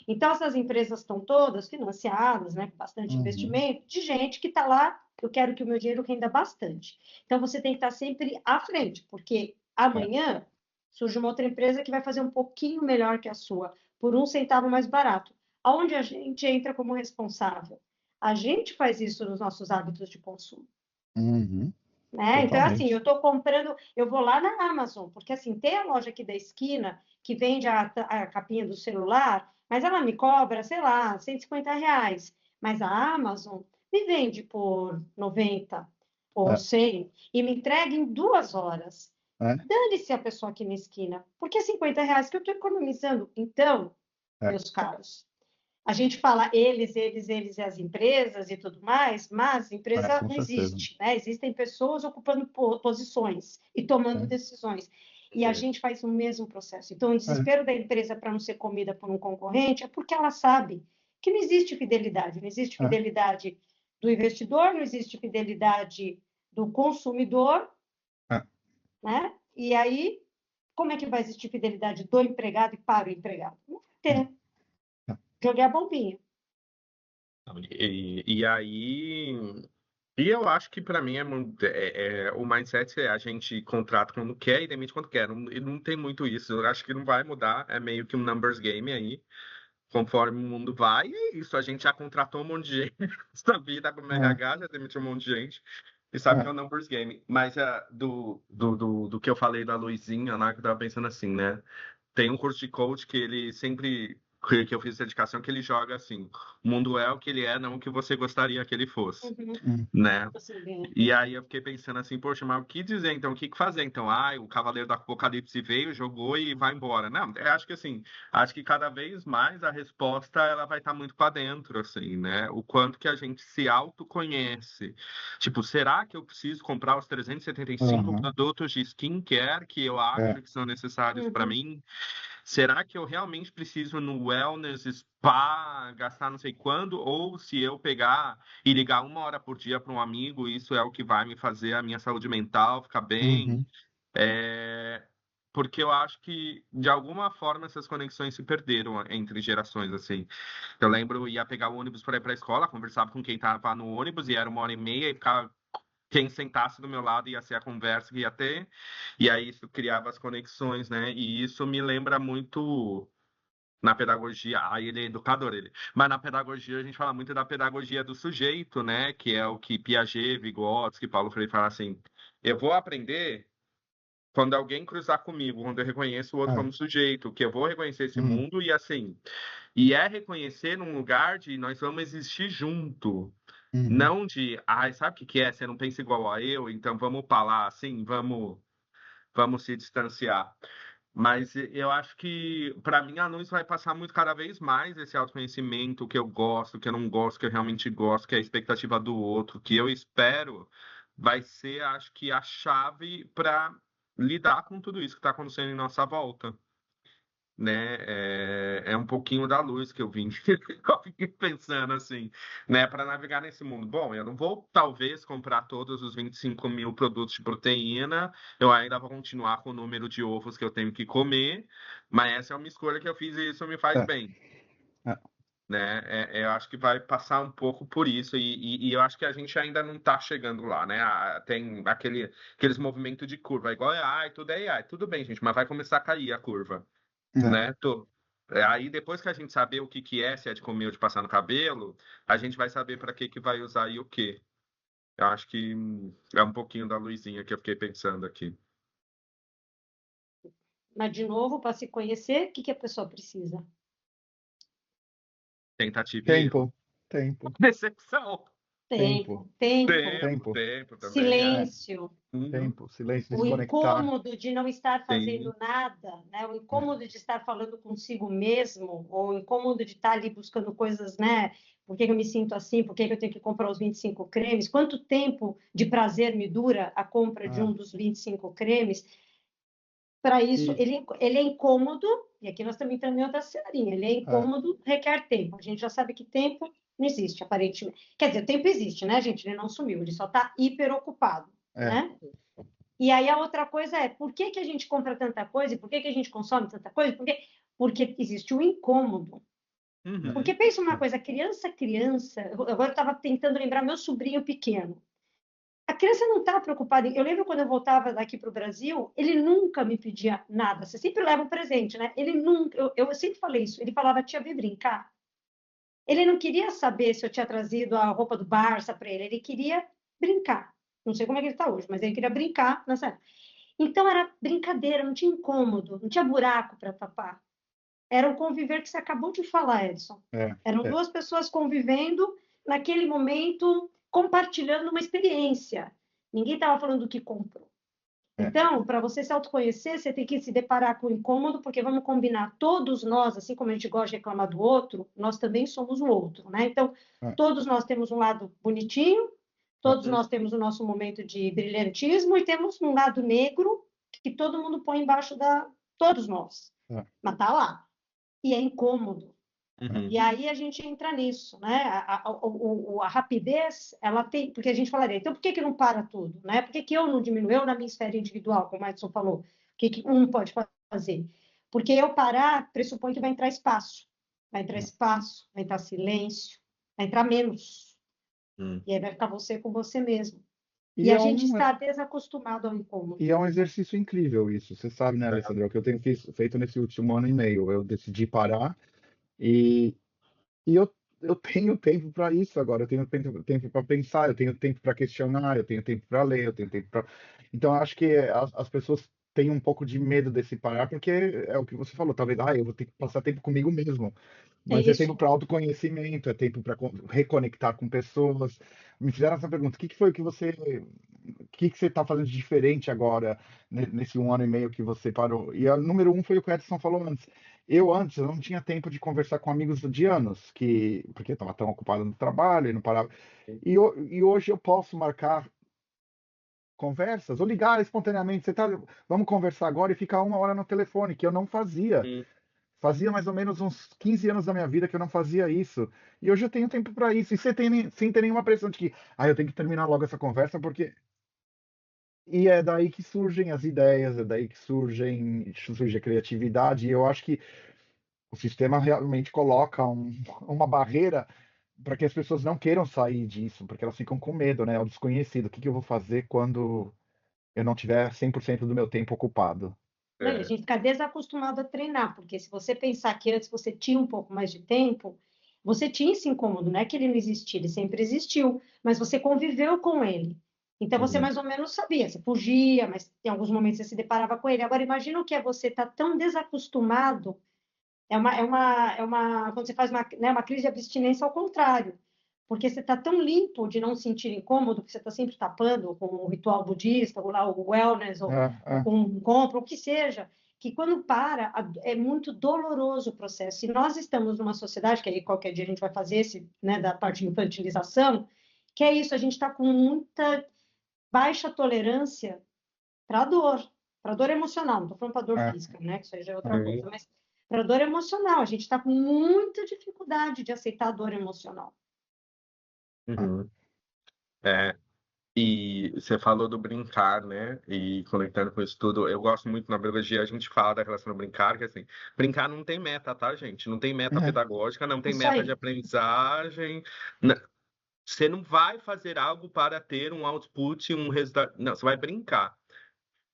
Então, essas empresas estão todas financiadas, né, com bastante uhum, investimento, de gente que está lá, eu quero que o meu dinheiro renda bastante. Então, você tem que estar sempre à frente, porque é, amanhã surge uma outra empresa que vai fazer um pouquinho melhor que a sua, por 1 centavo mais barato. Aonde a gente entra como responsável? A gente faz isso nos nossos hábitos de consumo. uhum, Né? Então, assim, eu totalmente. estou comprando, eu vou lá na Amazon, porque assim, tem a loja aqui da esquina que vende a capinha do celular, mas ela me cobra, sei lá, R$ 150. Mas a Amazon me vende por 90 ou É, 100 e me entrega em 2 horas. é, Dane-se a pessoa aqui na esquina, porque é R$ 50 que eu estou economizando. Então, é, meus caros, a gente fala eles e as empresas e tudo mais, mas empresa com não certeza. existe, né? Existem pessoas ocupando posições e tomando É, decisões. E a gente faz o mesmo processo. Então, o desespero da empresa para não ser comida por um concorrente é porque ela sabe que não existe fidelidade. Não existe fidelidade do investidor, não existe fidelidade do consumidor, né? E aí, como é que vai existir fidelidade do empregado e para o empregado? Não vai ter. Joguei a bombinha. E aí, eu acho que para mim o mindset é a gente contrata quando quer e demite quando quer. Não tem muito isso. Eu acho que não vai mudar. É meio que um numbers game aí, conforme o mundo vai. E é isso. A gente já contratou um monte de gente na vida como RH, já demitiu um monte de gente. E sabe que é um numbers game. Mas do que eu falei da Luizinha, lá, que eu tava pensando assim, né? Tem um curso de coach que ele sempre, que eu fiz essa dedicação, que ele joga assim: o mundo é o que ele é, não o que você gostaria que ele fosse, né? E aí eu fiquei pensando assim, poxa, mas o que dizer então? O que fazer então? O Cavaleiro do Apocalipse veio, jogou e vai embora. Não, eu acho que assim, acho que cada vez mais a resposta ela vai estar muito para dentro, assim, né? O quanto que a gente se autoconhece. Tipo, será que eu preciso comprar os 375 produtos de skincare que eu acho que são necessários para mim? Será que eu realmente preciso no wellness, spa, gastar não sei quando? Ou se eu pegar e ligar 1 hora por dia para um amigo, isso é o que vai me fazer a minha saúde mental ficar bem? Porque eu acho que, de alguma forma, essas conexões se perderam entre gerações, assim. Eu lembro, ia pegar o ônibus para ir para a escola, conversava com quem estava no ônibus, e era 1 hora e meia, e ficava quem sentasse do meu lado ia ser a conversa que ia ter, e aí isso criava as conexões, né? E isso me lembra muito na pedagogia, ele é educador, mas na pedagogia a gente fala muito da pedagogia do sujeito, né? Que é o que Piaget, Vygotsky, Paulo Freire fala assim: eu vou aprender quando alguém cruzar comigo, quando eu reconheço o outro como sujeito, que eu vou reconhecer esse mundo e assim, e é reconhecer num lugar de nós vamos existir junto. Não de, sabe o que é? Você não pensa igual a eu, então vamos para lá, assim, vamos se distanciar. Mas eu acho que, para mim, a luz vai passar muito cada vez mais esse autoconhecimento, o que eu gosto, o que eu não gosto, o que eu realmente gosto, que é a expectativa do outro, que eu espero vai ser, acho que, a chave para lidar com tudo isso que está acontecendo em nossa volta. Né, é um pouquinho da luz que eu vim eu fiquei pensando assim, né, para navegar nesse mundo. Bom, eu não vou talvez comprar todos os 25 mil produtos de proteína, eu ainda vou continuar com o número de ovos que eu tenho que comer, mas essa é uma escolha que eu fiz e isso me faz bem. Né? Eu acho que vai passar um pouco por isso e eu acho que a gente ainda não está chegando lá, né? Tem aqueles movimentos de curva, igual tudo é AI, tudo bem, gente, mas vai começar a cair a curva. Né? Aí depois que a gente saber o que é, se é de comer ou de passar no cabelo, a gente vai saber para que vai usar e o quê. Eu acho que é um pouquinho da luzinha que eu fiquei pensando aqui. Mas, de novo, para se conhecer, o que a pessoa precisa? Tentativa e erro. Tempo. Decepção. Tempo também. Silêncio. Silêncio, O desconectar. incômodo de não estar fazendo nada, né? O incômodo de estar falando consigo mesmo, ou o incômodo de estar ali buscando coisas, né? Por que eu me sinto assim? Por que eu tenho que comprar os 25 cremes? Quanto tempo de prazer me dura a compra de um dos 25 cremes? Para isso, ele é incômodo, e aqui nós também estamos em outra senhorinha, ele é incômodo, requer tempo. A gente já sabe que tempo não existe, aparentemente. Quer dizer, o tempo existe, né, gente? Ele não sumiu, ele só está hiperocupado, né? E aí a outra coisa é, por que a gente compra tanta coisa e por que a gente consome tanta coisa? Porque existe o incômodo. Porque pensa uma coisa, criança, agora eu estava tentando lembrar meu sobrinho pequeno. A criança não está preocupada. Eu lembro quando eu voltava daqui para o Brasil, ele nunca me pedia nada. Você sempre leva um presente, né? Ele nunca, eu sempre falei isso. Ele falava, tia, vem brincar. Ele não queria saber se eu tinha trazido a roupa do Barça para ele. Ele queria brincar. Não sei como é que ele está hoje, mas ele queria brincar nessa época. Então era brincadeira, não tinha incômodo, não tinha buraco para tapar. Era um conviver que você acabou de falar, Edson. Eram duas pessoas convivendo naquele momento, compartilhando uma experiência. Ninguém estava falando do que comprou. Então, para você se autoconhecer, você tem que se deparar com o incômodo, porque vamos combinar, todos nós, assim como a gente gosta de reclamar do outro, nós também somos o outro, né? Então, todos nós temos um lado bonitinho, todos nós temos o nosso momento de brilhantismo e temos um lado negro que todo mundo põe embaixo todos nós, mas tá lá. E é incômodo. Uhum. E aí a gente entra nisso, né? A rapidez, ela tem, porque a gente falaria, então por que não para tudo, né? Por que eu não diminuo, eu na minha esfera individual, como o Edson falou, o que um pode fazer? Porque eu parar pressupõe que vai entrar espaço, vai entrar silêncio, vai entrar menos, e aí vai ficar você com você mesmo. E E a é gente um, está desacostumado ao incômodo. e é um exercício incrível isso. Você sabe, né, Alessandro, o que eu tenho feito nesse último ano e meio. Eu decidi parar e, eu tenho tempo para isso agora. Eu tenho tempo para pensar, eu tenho tempo para questionar, eu tenho tempo para ler, eu tenho tempo para. Então, eu acho que as pessoas têm um pouco de medo desse parar, porque é o que você falou, talvez, eu vou ter que passar tempo comigo mesmo. É Mas é isso. tempo para autoconhecimento, é tempo para reconectar com pessoas. Me fizeram essa pergunta: o que foi que você, o que você está fazendo de diferente agora, nesse um ano e meio que você parou? E a número um foi o que o Edson falou antes. Eu não tinha tempo de conversar com amigos de anos, porque eu estava tão ocupado no trabalho e não parava. E hoje eu posso marcar conversas, ou ligar espontaneamente, vamos conversar agora e ficar uma hora no telefone, que eu não fazia. Uhum. Fazia mais ou menos uns 15 anos da minha vida que eu não fazia isso. E hoje eu tenho tempo para isso. E sem ter nenhuma pressão de que, eu tenho que terminar logo essa conversa, porque. E é daí que surgem as ideias, é daí que surge a criatividade. E eu acho que o sistema realmente coloca uma barreira para que as pessoas não queiram sair disso, porque elas ficam com medo, né? É o desconhecido. O que eu vou fazer quando eu não tiver 100% do meu tempo ocupado? Não, e a gente fica desacostumado a treinar, porque se você pensar que antes você tinha um pouco mais de tempo, você tinha esse incômodo, não é que ele não existia, ele sempre existiu, mas você conviveu com ele. Então você Uhum. mais ou menos sabia, você fugia, mas em alguns momentos você se deparava com ele. Agora imagina o que é você estar tão desacostumado, quando você faz uma crise de abstinência ao contrário, porque você está tão limpo de não sentir incômodo, que você está sempre tapando com o ritual budista, ou lá o wellness, ou com um compra, o que seja, que quando para, é muito doloroso o processo. E nós estamos numa sociedade, que aí qualquer dia a gente vai fazer esse, né, da parte de infantilização, que é isso, a gente está com muita baixa tolerância para dor emocional, não estou falando para dor É, física, né, que isso aí já é outra Uhum. coisa, mas para dor emocional, a gente está com muita dificuldade de aceitar a dor emocional. Uhum. É, e você falou do brincar, né? E conectando com isso tudo, eu gosto muito na biologia, a gente fala da relação do brincar, que assim, brincar não tem meta, tá, gente? Não tem meta é. pedagógica, não tem Isso meta de aí. aprendizagem. Você não vai fazer algo para ter um output, um resultado. Não, você vai brincar,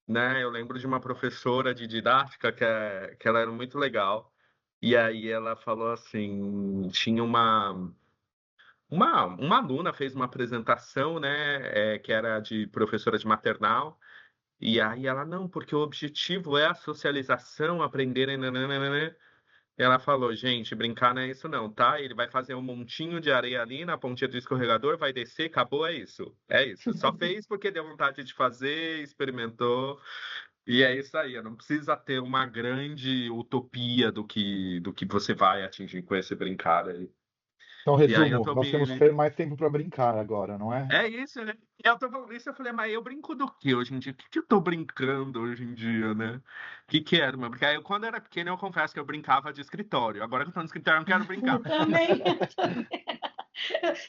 né? Eu lembro de uma professora de didática que ela era muito legal. E aí ela falou assim, tinha uma aluna fez uma apresentação, né, que era de professora de maternal, e aí ela, não, porque o objetivo é a socialização, aprender, nananana. E ela falou, gente, brincar não é isso não, tá? Ele vai fazer um montinho de areia ali na pontinha do escorregador, vai descer, acabou, é isso. É isso. Só fez porque deu vontade de fazer, experimentou, e é isso aí. Não precisa ter uma grande utopia do que você vai atingir com esse brincar aí. Então, E aí eu resumo, tô nós temos me, mais tempo para brincar agora, não é? É isso, né? Eu tô falando isso, eu falei, mas eu brinco do que hoje em dia? O que eu tô brincando hoje em dia, né? O que era, meu? Porque aí, quando eu era pequeno, eu confesso que eu brincava de escritório. Agora que eu tô no escritório, eu não quero brincar. Também.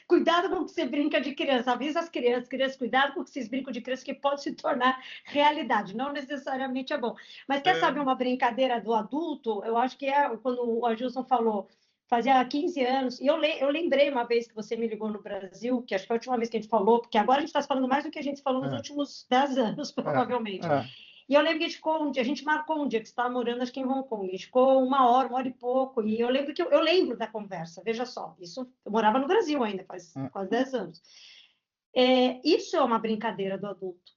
Cuidado com o que você brinca de criança. Avisa as crianças, cuidado com o que vocês brincam de criança, que pode se tornar realidade. Não necessariamente é bom. Mas quer É. saber uma brincadeira do adulto? Eu acho que é quando o Agilson falou, fazia 15 anos, e eu lembrei uma vez que você me ligou no Brasil, que acho que foi a última vez que a gente falou, porque agora a gente está falando mais do que a gente falou nos É, últimos 10 anos, é, provavelmente. é. E eu lembro que a gente marcou um dia que você estava morando, acho que em Hong Kong, a gente ficou uma hora e pouco, e eu lembro que eu lembro da conversa, veja só, isso eu morava no Brasil ainda, faz É. quase 10 anos. Isso é uma brincadeira do adulto.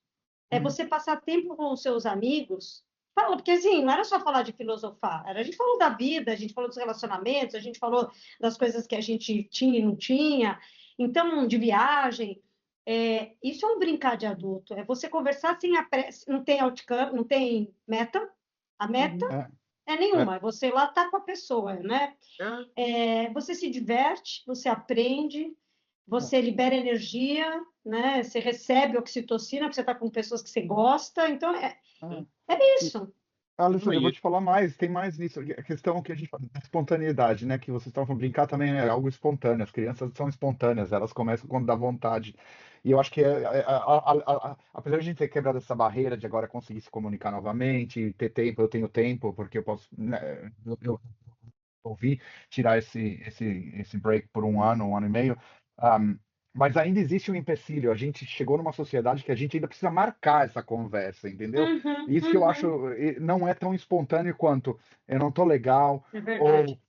É Uhum. você passar tempo com os seus amigos, fala, porque assim, não era só falar de filosofar, a gente falou da vida, a gente falou dos relacionamentos, a gente falou das coisas que a gente tinha e não tinha, então, de viagem. Isso é um brincar de adulto, é você conversar sem a pressa, não tem outcome, não tem meta, a meta Uhum. é É. nenhuma, é você lá estar com a pessoa, né? É. Você se diverte, você aprende, É. você libera energia, né? Você recebe oxitocina, porque você está com pessoas que você gosta, então É. É isso. Alessandro, eu vou E- te falar mais, tem mais nisso. A questão que a gente fala da espontaneidade, né? Que vocês estavam falando, brincar também é algo espontâneo. As crianças são espontâneas, elas começam quando dá vontade. E eu acho que, apesar de a gente ter quebrado essa barreira de agora conseguir se comunicar novamente, ter tempo, eu tenho tempo, porque eu posso, né, eu ouvi tirar esse break por um ano e meio. Um, mas ainda existe um empecilho. A gente chegou numa sociedade que a gente ainda precisa marcar essa conversa, entendeu? Uhum, Isso que eu acho uhum. não é tão espontâneo quanto eu não tô legal, É ou verdade.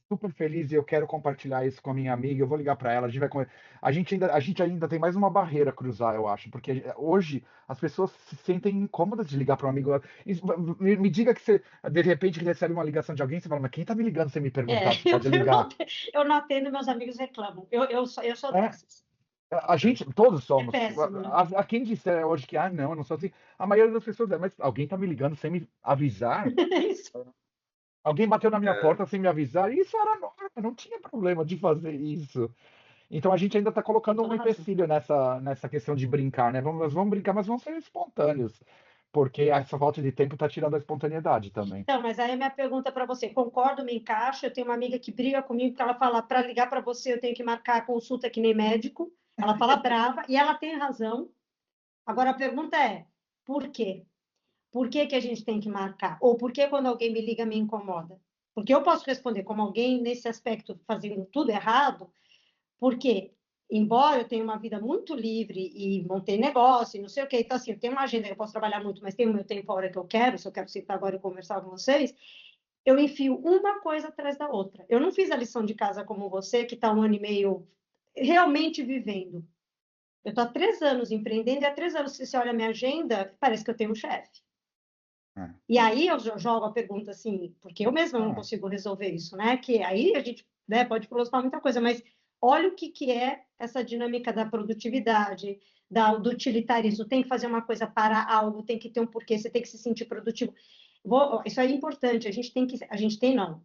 super feliz e eu quero compartilhar isso com a minha amiga, eu vou ligar para ela, a gente vai a gente ainda tem mais uma barreira a cruzar, eu acho, porque hoje as pessoas se sentem incômodas de ligar para um amigo. Me diga que você de repente recebe uma ligação de alguém, você fala, mas quem tá me ligando sem me É, perguntar se pode ligar? eu não atendo, meus amigos reclamam. Eu sou É, dessas. a gente, todos É somos. péssimo, né? A quem disser hoje que, não, eu não sou assim, a maioria das pessoas é, mas alguém tá me ligando sem me avisar? É isso. Alguém bateu na minha é, porta sem me avisar? Isso era norma, não tinha problema de fazer isso. Então a gente ainda está Tem colocando um toda razão. empecilho nessa questão de brincar, né? Vamos brincar, mas vamos ser espontâneos, porque essa falta de tempo está tirando a espontaneidade também. Então, mas aí a minha pergunta para você, concordo, me encaixa. Eu tenho uma amiga que briga comigo porque ela fala, para ligar para você eu tenho que marcar a consulta que nem médico. Ela fala brava e ela tem razão. Agora a pergunta é, por quê? Por que que a gente tem que marcar? Ou por que quando alguém me liga me incomoda? Porque eu posso responder como alguém nesse aspecto fazendo tudo errado, porque embora eu tenha uma vida muito livre e montei negócio e não sei o quê, então assim, eu tenho uma agenda, eu posso trabalhar muito, mas tenho o meu tempo a hora que eu quero, se eu quero sentar agora e conversar com vocês, eu enfio uma coisa atrás da outra. Eu não fiz a lição de casa como você, que está um ano e meio realmente vivendo. Eu estou há 3 anos empreendendo e há 3 anos, se você olha a minha agenda, parece que eu tenho um chefe. É. E aí eu jogo a pergunta assim, porque eu mesma não Ah, consigo resolver isso, né? Que aí a gente, né, pode filosofar muita coisa, mas olha o que é essa dinâmica da produtividade, do utilitarismo. Tem que fazer uma coisa para algo, tem que ter um porquê, você tem que se sentir produtivo. Isso é importante, a gente tem não.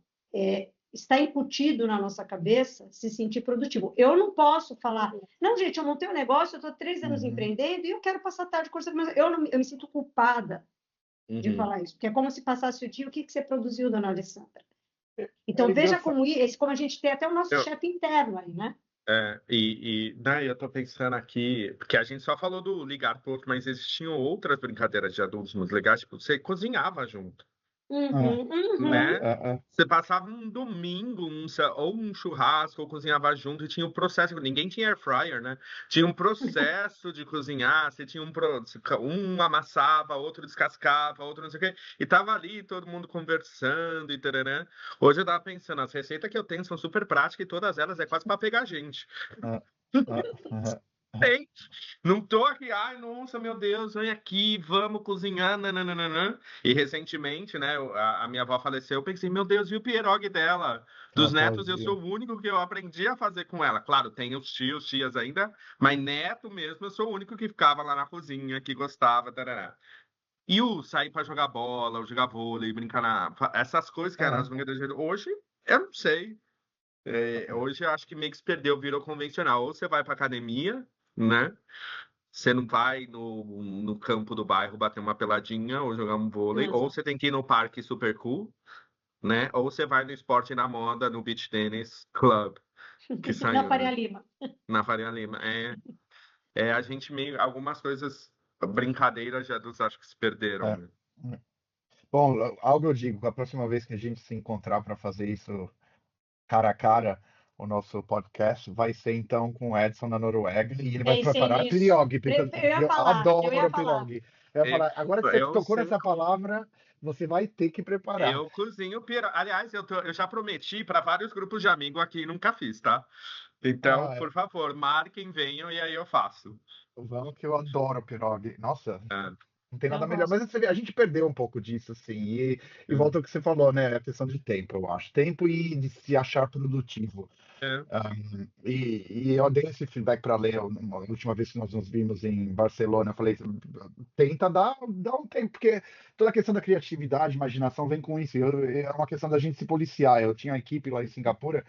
Está incutido na nossa cabeça se sentir produtivo. Eu não posso falar, não, gente, eu montei um negócio, eu estou 3 anos uhum. empreendendo e eu quero passar a tarde conversando, mas eu, não, eu me sinto culpada de uhum. falar isso, porque é como se passasse o dia, o que que você produziu, dona Alessandra? É Então, veja engraçado. como a gente tem até o nosso Eu, chefe interno aí, né? né, eu tô pensando aqui, porque a gente só falou do ligar pro outro, mas existiam outras brincadeiras de adultos muito legais, tipo, você cozinhava junto. Uhum, uhum. É. Você passava um domingo, ou um churrasco, ou cozinhava junto, e tinha o processo. Ninguém tinha air fryer, né? Tinha um processo de cozinhar, você tinha um amassava, outro descascava, outro não sei o quê, e tava ali todo mundo conversando e tararã. Hoje eu tava pensando, as receitas que eu tenho são super práticas e todas elas é quase para pegar gente. É, é, é. Tem. Não tô aqui, ai, nossa, meu Deus, vem aqui, vamos cozinhar, nananana. E recentemente, né, a minha avó faleceu, eu pensei, meu Deus, e o pierogi dela? Ela Dos netos, eu fazia. sou o único que eu aprendi a fazer com ela. Claro, tem os tios, tias ainda, mas neto mesmo, eu sou o único que ficava lá na cozinha, que gostava, tarará. E o sair para jogar bola, ou jogar vôlei, brincar essas coisas que eram as É, brincadeiras hoje, eu não sei. Hoje eu acho que meio que se perdeu, virou convencional. Ou você vai para academia, né? Você não vai no campo do bairro bater uma peladinha ou jogar um vôlei, ou Exato. você tem que ir no parque super cool, né? Ou você vai no esporte na moda, no beach tennis club, que Na saiu, Faria né? Lima. Na Faria Lima. A gente meio, algumas coisas, brincadeiras de adultos acho que se perderam, é. né? Bom, algo eu digo, a próxima vez que a gente se encontrar para fazer isso cara a cara, o nosso podcast vai ser então com o Edson na Noruega e ele vai Pensei preparar nisso. pierogi, porque Eu ia eu falar, eu ia adoro falar. pierogi. Eu ia Eu, falar, agora que você eu tocou sou nessa palavra, você vai ter que preparar. Eu cozinho pierogi. Aliás, eu já prometi para vários grupos de amigos aqui e nunca fiz, tá? Então, Ah, por favor, marquem, venham e aí eu faço. vamos que eu adoro pierogi. Nossa, É, não tem Eu nada melhor. gosto. Mas você vê, a gente perdeu um pouco disso, assim. E é, volta ao que você falou, né? É a questão de tempo, eu acho. Tempo e de se achar produtivo. é, E eu dei esse feedback para a Leo, a última vez que nós nos vimos em Barcelona, eu falei, tenta dar um tempo, porque toda a questão da criatividade, imaginação vem com isso, é uma questão da gente se policiar. Eu tinha uma equipe lá em Singapura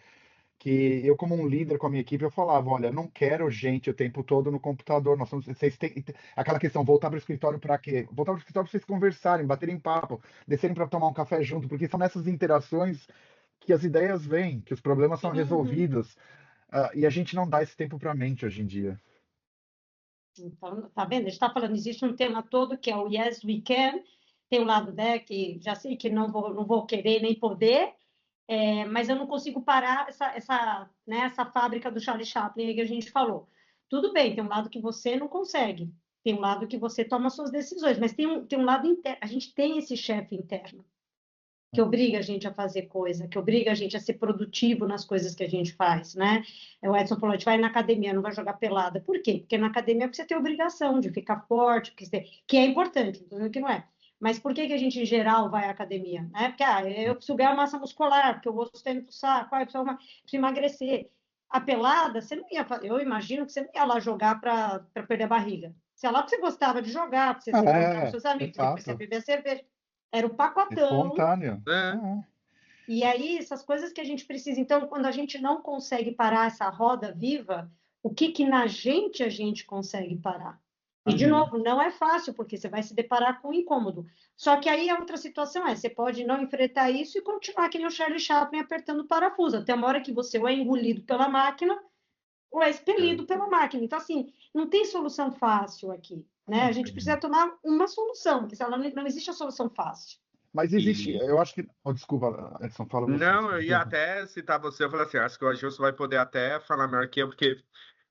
que eu, como um líder com a minha equipe, eu falava, olha, não quero gente o tempo todo no computador. Vocês têm aquela questão, voltar para o escritório para quê? Voltar para o escritório para vocês conversarem, baterem papo, descerem para tomar um café junto, porque são nessas interações que as ideias vêm, que os problemas são Uhum. resolvidos. E a gente não dá esse tempo para a mente hoje em dia. Então, tá vendo? A gente está falando, existe um tema todo que é o Yes, we can. Tem um lado, né, que já sei que não vou querer nem poder, mas eu não consigo parar né, essa fábrica do Charlie Chaplin aí que a gente falou. Tudo bem, tem um lado que você não consegue, tem um lado que você toma suas decisões, mas tem um lado interno. A gente tem esse chefe interno que obriga a gente a fazer coisa, que obriga a gente a ser produtivo nas coisas que a gente faz, né? O Edson falou, a gente vai na academia, não vai jogar pelada. Por quê? Porque na academia você tem obrigação de ficar forte, que é importante, não estou dizendo que não é. Mas por que a gente, em geral, vai à academia? Né? Porque eu preciso ganhar massa muscular, porque o osso está indo para o saco, eu preciso emagrecer. A pelada, você não ia, eu imagino que você não ia lá jogar para perder a barriga. Você ia lá porque você gostava de jogar, porque você se encontrava com seus amigos, depois você Exato. bebia cerveja. Era o pacotão. Espontâneo. É, E aí, essas coisas que a gente precisa. Então, quando a gente não consegue parar essa roda viva, o que que na gente a gente consegue parar? E, de Uhum. novo, não é fácil, porque você vai se deparar com um incômodo. Só que aí a outra situação você pode não enfrentar isso e continuar que nem o Charlie Chaplin apertando o parafuso, até uma hora que você ou é engolido pela máquina ou é é. expelido pela máquina. Então, assim, não tem solução fácil aqui, né? A Não gente tem. precisa tomar uma solução, porque senão não existe a solução fácil. Mas existe, E eu acho que. Oh, desculpa, Edson, fala você, não, eu desculpa. ia até citar você, eu falei assim, acho que o Agilson vai poder até falar melhor que eu, porque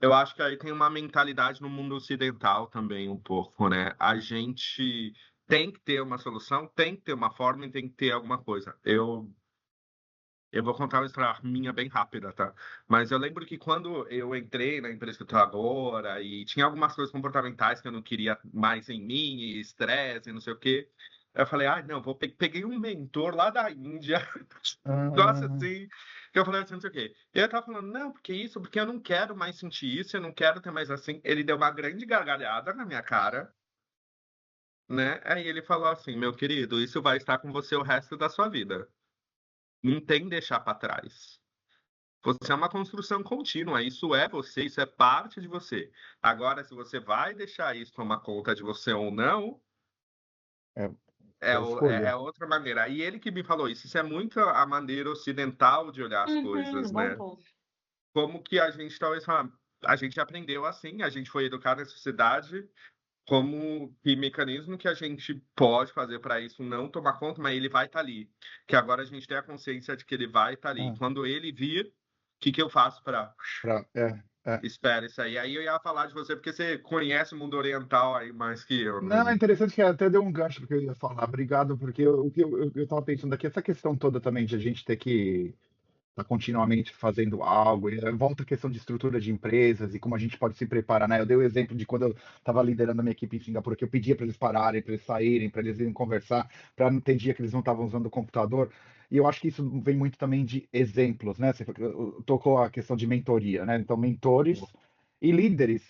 eu acho que aí tem uma mentalidade no mundo ocidental também um pouco, né? A gente tem que ter uma solução, tem que ter uma forma e tem que ter alguma coisa. Eu vou contar uma história minha bem rápida, tá? Mas eu lembro que quando eu entrei na empresa que eu tô agora e tinha algumas coisas comportamentais que eu não queria mais em mim, e estresse, e não sei o quê, eu falei, ah, não, peguei um mentor lá da Índia, nossa, Ah, assim, que eu falei assim, não sei o quê. E ele tava falando, não, porque isso, porque eu não quero mais sentir isso, eu não quero ter mais assim. Ele deu uma grande gargalhada na minha cara, né? Aí ele falou assim, meu querido, isso vai estar com você o resto da sua vida. Não tem deixar para trás. Você é uma construção contínua, isso é você, isso é parte de você. Agora, se você vai deixar isso tomar conta de você ou não, é, é, é a escolha. é outra maneira. E ele que me falou isso, isso é muito a maneira ocidental de olhar as coisas, Bom né? ponto. Como que a gente talvez fala, a gente aprendeu assim, a gente foi educado na sociedade, como que mecanismo que a gente pode fazer para isso não tomar conta, mas ele vai estar ali. Que agora a gente tem a consciência de que ele vai estar ali. Ah, Quando ele vir, o que que eu faço para é. espera isso aí. Aí eu ia falar de você porque você conhece o mundo oriental aí mais que eu, Não, é né? interessante que até deu um gancho porque eu ia falar. Obrigado, porque o que eu tava pensando aqui, essa questão toda também de a gente ter que estar continuamente fazendo algo, e volta a questão de estrutura de empresas e como a gente pode se preparar, né? Eu dei o exemplo de quando eu estava liderando a minha equipe em Singapura, que eu pedia para eles pararem, para eles saírem, para eles irem conversar, para não ter dia que eles não estavam usando o computador. E eu acho que isso vem muito também de exemplos, né? Você tocou a questão de mentoria, né? Então, mentores e líderes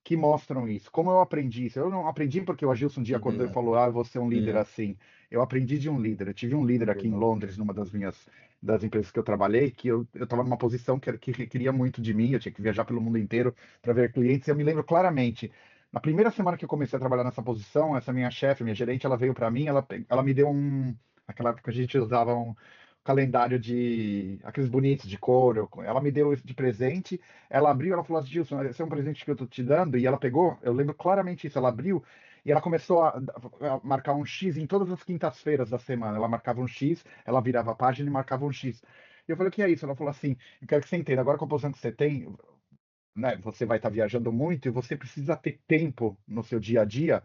que mostram isso. Como eu aprendi isso? Eu não aprendi porque o Agilson um dia acordou e Uhum, falou: Ah, eu vou ser um líder uhum, assim. Eu aprendi de um líder. Eu tive um líder aqui em Londres, numa das empresas que eu trabalhei, que eu estava numa posição que requeria muito de mim, eu tinha que viajar pelo mundo inteiro para ver clientes. Eu me lembro claramente, na primeira semana que eu comecei a trabalhar nessa posição, essa minha chefe, minha gerente, ela veio para mim, ela me deu naquela época a gente usava um calendário de aqueles bonitos de couro, ela me deu isso de presente, ela abriu, ela falou assim, Gilson, esse é um presente que eu tô te dando, e ela pegou, eu lembro claramente isso, ela abriu e ela começou a marcar um X em todas as quintas-feiras da semana. Ela marcava um X, ela virava a página e marcava um X. E eu falei, o que é isso? Ela falou assim, eu quero que você entenda, agora com a posição que você tem, né, você vai estar viajando muito e você precisa ter tempo no seu dia a dia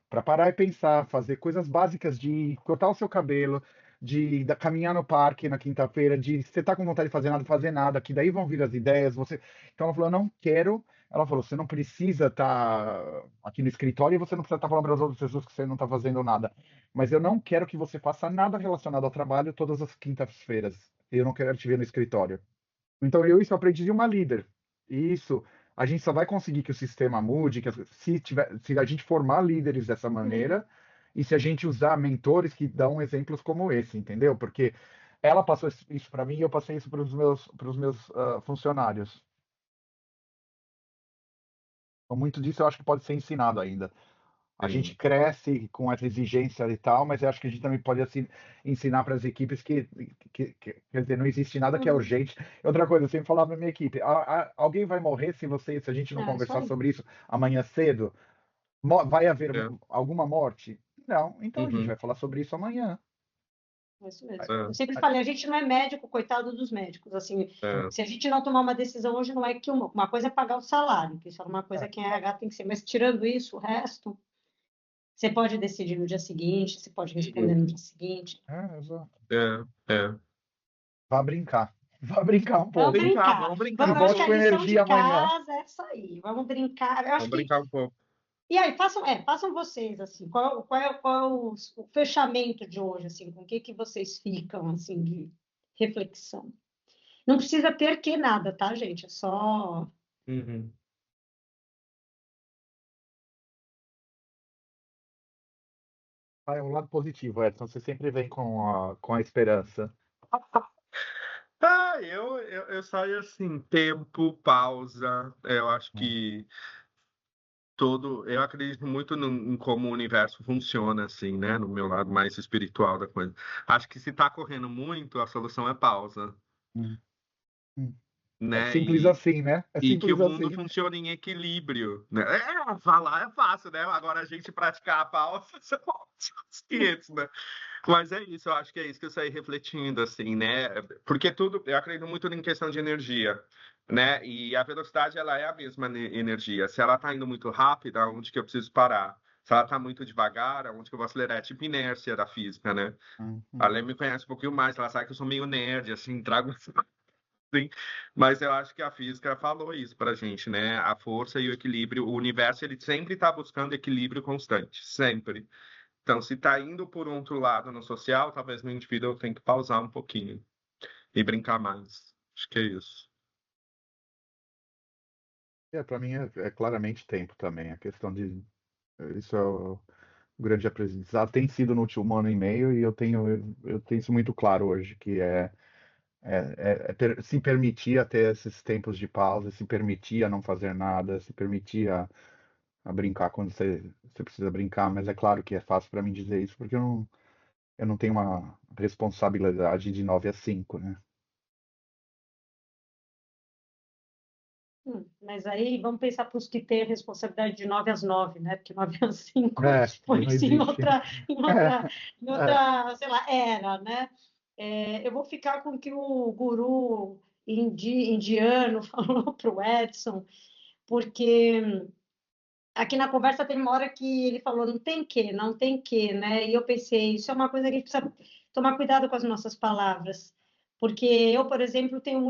para parar e pensar, fazer coisas básicas de cortar o seu cabelo, de caminhar no parque na quinta-feira, de você tá com vontade de fazer nada, que daí vão vir as ideias, você. Então ela falou, eu não quero. Ela falou, você não precisa estar aqui no escritório e você não precisa estar falando para as outras pessoas que você não está fazendo nada. Mas eu não quero que você faça nada relacionado ao trabalho todas as quintas-feiras. Eu não quero te ver no escritório. Então, isso eu aprendi de uma líder. E isso, a gente só vai conseguir que o sistema mude, se a gente formar líderes dessa maneira e se a gente usar mentores que dão exemplos como esse, entendeu? Porque ela passou isso para mim e eu passei isso para os meus funcionários. Então, muito disso eu acho que pode ser ensinado ainda. A gente Sim. cresce com essa exigência e tal, mas eu acho que a gente também pode assim, ensinar para as equipes quer dizer, não existe nada que é Uhum. urgente. Outra coisa, eu sempre falava para minha equipe, alguém vai morrer se a gente não É, isso conversar aí. sobre isso amanhã cedo? Vai haver É. alguma morte? Não, então a gente vai Uhum. falar sobre isso amanhã. É isso mesmo. Eu É. sempre falei, a gente não é médico, coitado dos médicos. Assim, É. se a gente não tomar uma decisão hoje, não é que uma coisa é pagar o salário, que isso é uma coisa que a RH tem que ser. Mas tirando isso, o resto, você pode decidir no dia seguinte, você pode responder Uhum. no dia seguinte. Exato. É. É. Vá brincar. Vá brincar um Vamos pouco. brincar. Vamos E brincar Vamos, um eu acho que volte a com pouco. lição de energia amanhã. casa é essa aí. Vamos brincar. Eu acho Vamos que. brincar um pouco. E aí, façam vocês, assim, qual é o fechamento de hoje, assim, com o que vocês ficam, assim, de reflexão? Não precisa ter que nada, tá, gente? É só. Uhum. É um lado positivo, Edson. Você sempre vem com a esperança. Eu saio assim, tempo, pausa. Eu acho que eu acredito muito em como o universo funciona, assim, né? No meu lado mais espiritual da coisa. Acho que se tá correndo muito, a solução é pausa, Hum, hum. É né? simples assim, né? É E que o simples mundo assim. funcione em equilíbrio, né? Falar é fácil, né? Agora a gente praticar a pausa, são os 500, né? Mas é isso, eu acho que é isso que eu saí refletindo, assim, né? Porque eu acredito muito em questão de energia, né? E a velocidade, ela é a mesma energia. Se ela tá indo muito rápida, onde que eu preciso parar? Se ela tá muito devagar, onde que eu vou acelerar? É tipo inércia da física, né? A Hum. Lê me conhece um pouquinho mais, ela sabe que eu sou meio nerd, assim, trago assim, mas eu acho que a física falou isso pra gente, né? A força e o equilíbrio, o universo, ele sempre tá buscando equilíbrio constante, sempre. Então, se está indo por outro lado no social, talvez no indivíduo eu tenha que pausar um pouquinho e brincar mais. Acho que é isso. Para mim é claramente tempo também. A questão de. Isso é o grande aprendizado. Tem sido no último ano e meio e eu tenho isso muito claro hoje, que se permitir a ter esses tempos de pausa, se permitir a não fazer nada, se permitir a brincar quando você precisa brincar. Mas é claro que é fácil para mim dizer isso, porque eu não tenho uma responsabilidade de 9 a 5, né? Mas aí vamos pensar para os que têm a responsabilidade de 9 às 9, né? Porque 9 às 5 foi Não isso em existe. outra, em É, outra, sei lá, era, né? Eu vou ficar com o que o guru indiano falou para o Edson, porque aqui na conversa tem uma hora que ele falou, não tem que, né? E eu pensei, isso é uma coisa que a gente precisa tomar cuidado com as nossas palavras, porque eu, por exemplo, tenho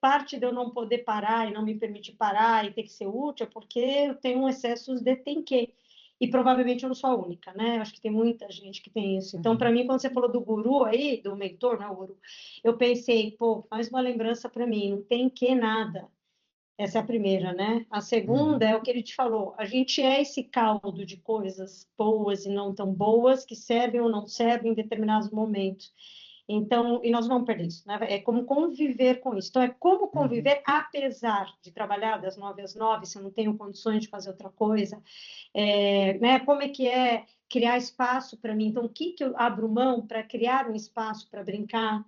parte de eu não poder parar e não me permitir parar e ter que ser útil, é porque eu tenho um excesso de tem que. E provavelmente eu não sou a única, né? Eu acho que tem muita gente que tem isso. Então, para uhum, mim, quando você falou do guru aí, do mentor, não, o guru, eu pensei, pô, faz uma lembrança para mim, não tem que nada. Essa é a primeira, né? A segunda uhum, é o que ele te falou. A gente é esse caldo de coisas boas e não tão boas que servem ou não servem em determinados momentos. Então, e nós vamos perder isso, né? É como conviver com isso. Então, é como uhum, conviver apesar de trabalhar das 9 às 9, se eu não tenho condições de fazer outra coisa. Né? Como é criar espaço para mim? Então, o que eu abro mão para criar um espaço para brincar?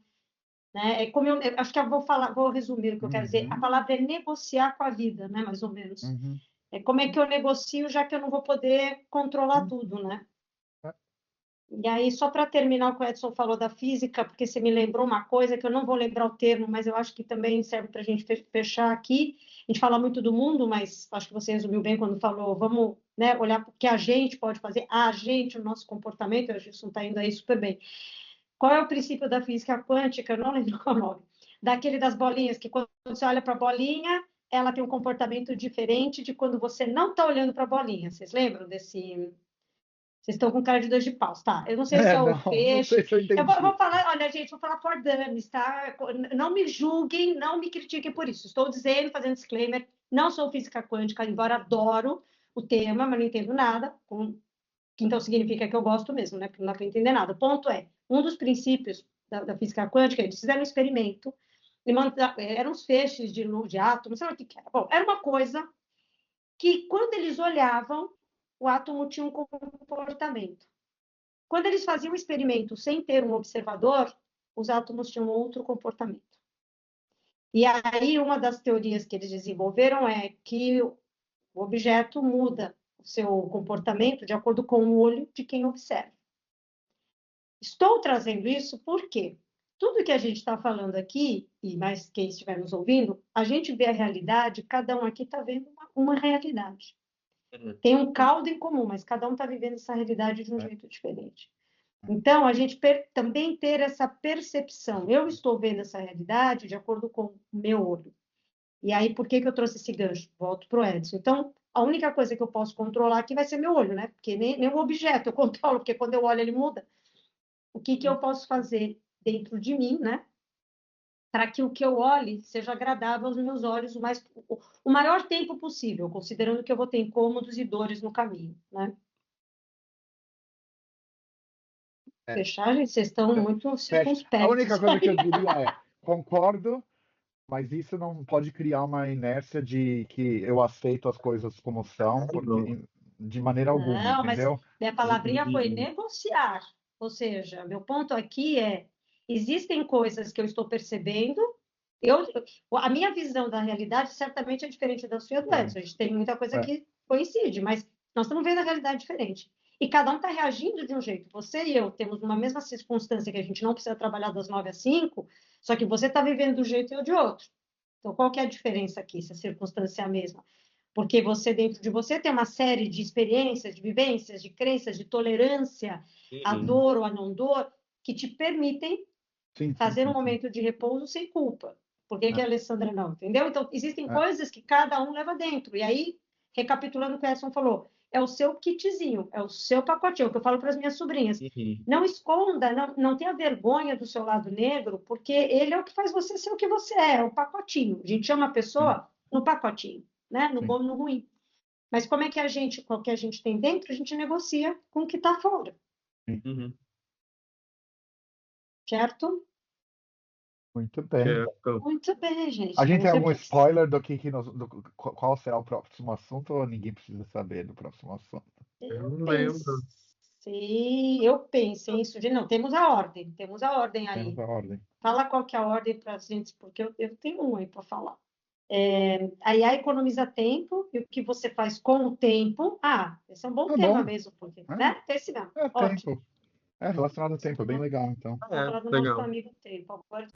Né? Eu acho que eu vou resumir o que eu quero dizer. A uhum, palavra é negociar com a vida, né? Mais ou menos. uhum, É como é que eu negocio, já que eu não vou poder controlar uhum. tudo, né? E aí, só para terminar o que o Edson falou da física, porque você me lembrou uma coisa que eu não vou lembrar o termo, mas eu acho que também serve para a gente fechar aqui. A gente fala muito do mundo, mas acho que você resumiu bem quando falou, vamos, né, olhar o que a gente pode fazer, a gente, o nosso comportamento, a gente não está indo aí super bem. Qual é o princípio da física quântica? Eu não lembro qual é o nome. Daquele das bolinhas, que quando você olha para a bolinha, ela tem um comportamento diferente de quando você não está olhando para a bolinha. Vocês lembram desse? Vocês estão com cara de dois de paus, tá? Eu não sei se é o Não sei peixe. se eu Eu entendi. vou falar, olha, gente, vou falar for dummies, tá? Não me julguem, não me critiquem por isso. Estou dizendo, fazendo disclaimer, não sou física quântica, embora adoro o tema, mas não entendo nada. Então significa que eu gosto mesmo, né? Porque não dá para entender nada. O ponto é, um dos princípios da física quântica, eles fizeram um experimento, e eram uns feixes de átomos, sabe o que era? Bom, era uma coisa que, quando eles olhavam, o átomo tinha um comportamento. Quando eles faziam o experimento sem ter um observador, os átomos tinham outro comportamento. E aí, uma das teorias que eles desenvolveram é que o objeto muda o seu comportamento de acordo com o olho de quem observa. Estou trazendo isso porque tudo que a gente está falando aqui, e mais quem estiver nos ouvindo, a gente vê a realidade, cada um aqui está vendo uma realidade. Tem um caldo em comum, mas cada um está vivendo essa realidade de um jeito diferente. Então, a gente também ter essa percepção. Eu estou vendo essa realidade de acordo com o meu olho. E aí, por que eu trouxe esse gancho? Volto para o Edson. Então, a única coisa que eu posso controlar aqui vai ser meu olho, né? Porque nem o objeto eu controlo, porque quando eu olho ele muda. O que eu posso fazer dentro de mim, né? Para que o que eu olhe seja agradável aos meus olhos o maior tempo possível, considerando que eu vou ter incômodos e dores no caminho, né? Fechar, gente, vocês estão muito circunspectos. A única coisa que eu diria é, concordo, mas isso não pode criar uma inércia de que eu aceito as coisas como são, porque de maneira alguma, não, entendeu? Mas minha palavrinha foi negociar. Ou seja, meu ponto aqui é, existem coisas que eu estou percebendo, a minha visão da realidade certamente é diferente da sua e do Edson. A gente tem muita coisa que coincide, mas nós estamos vendo a realidade diferente. E cada um está reagindo de um jeito. Você e eu temos uma mesma circunstância que a gente não precisa trabalhar das 9 às 5, só que você está vivendo de um jeito e eu de outro. Então, qual que é a diferença aqui, se a circunstância é a mesma? Porque você, dentro de você, tem uma série de experiências, de vivências, de crenças, de tolerância à dor ou à não dor, que te permitem fazer um momento de repouso sem culpa. Por que a Alessandra não? Entendeu? Então, existem coisas que cada um leva dentro. E aí, recapitulando o que o Edson falou, é o seu kitzinho, é o seu pacotinho, que eu falo para as minhas sobrinhas. Não esconda, não tenha vergonha do seu lado negro, porque ele é o que faz você ser o que você é o pacotinho. A gente chama a pessoa no pacotinho, né? No bom e no ruim. Mas como é que com o que a gente tem dentro, a gente negocia com o que está fora. Certo? Muito bem. Muito bem, gente. A gente tem algum spoiler qual será o próximo assunto ou ninguém precisa saber do próximo assunto? Eu pensei isso de não, temos a ordem aí. Temos a ordem. Fala qual que é a ordem para a gente, porque eu tenho um aí para falar. A IA economiza tempo, e o que você faz com o tempo. Esse é um bom tema mesmo, porque, né? Esse não. Tempo. Relacionado ao tempo, é bem legal, então. Vamos falar do nosso amigo tempo. Agora...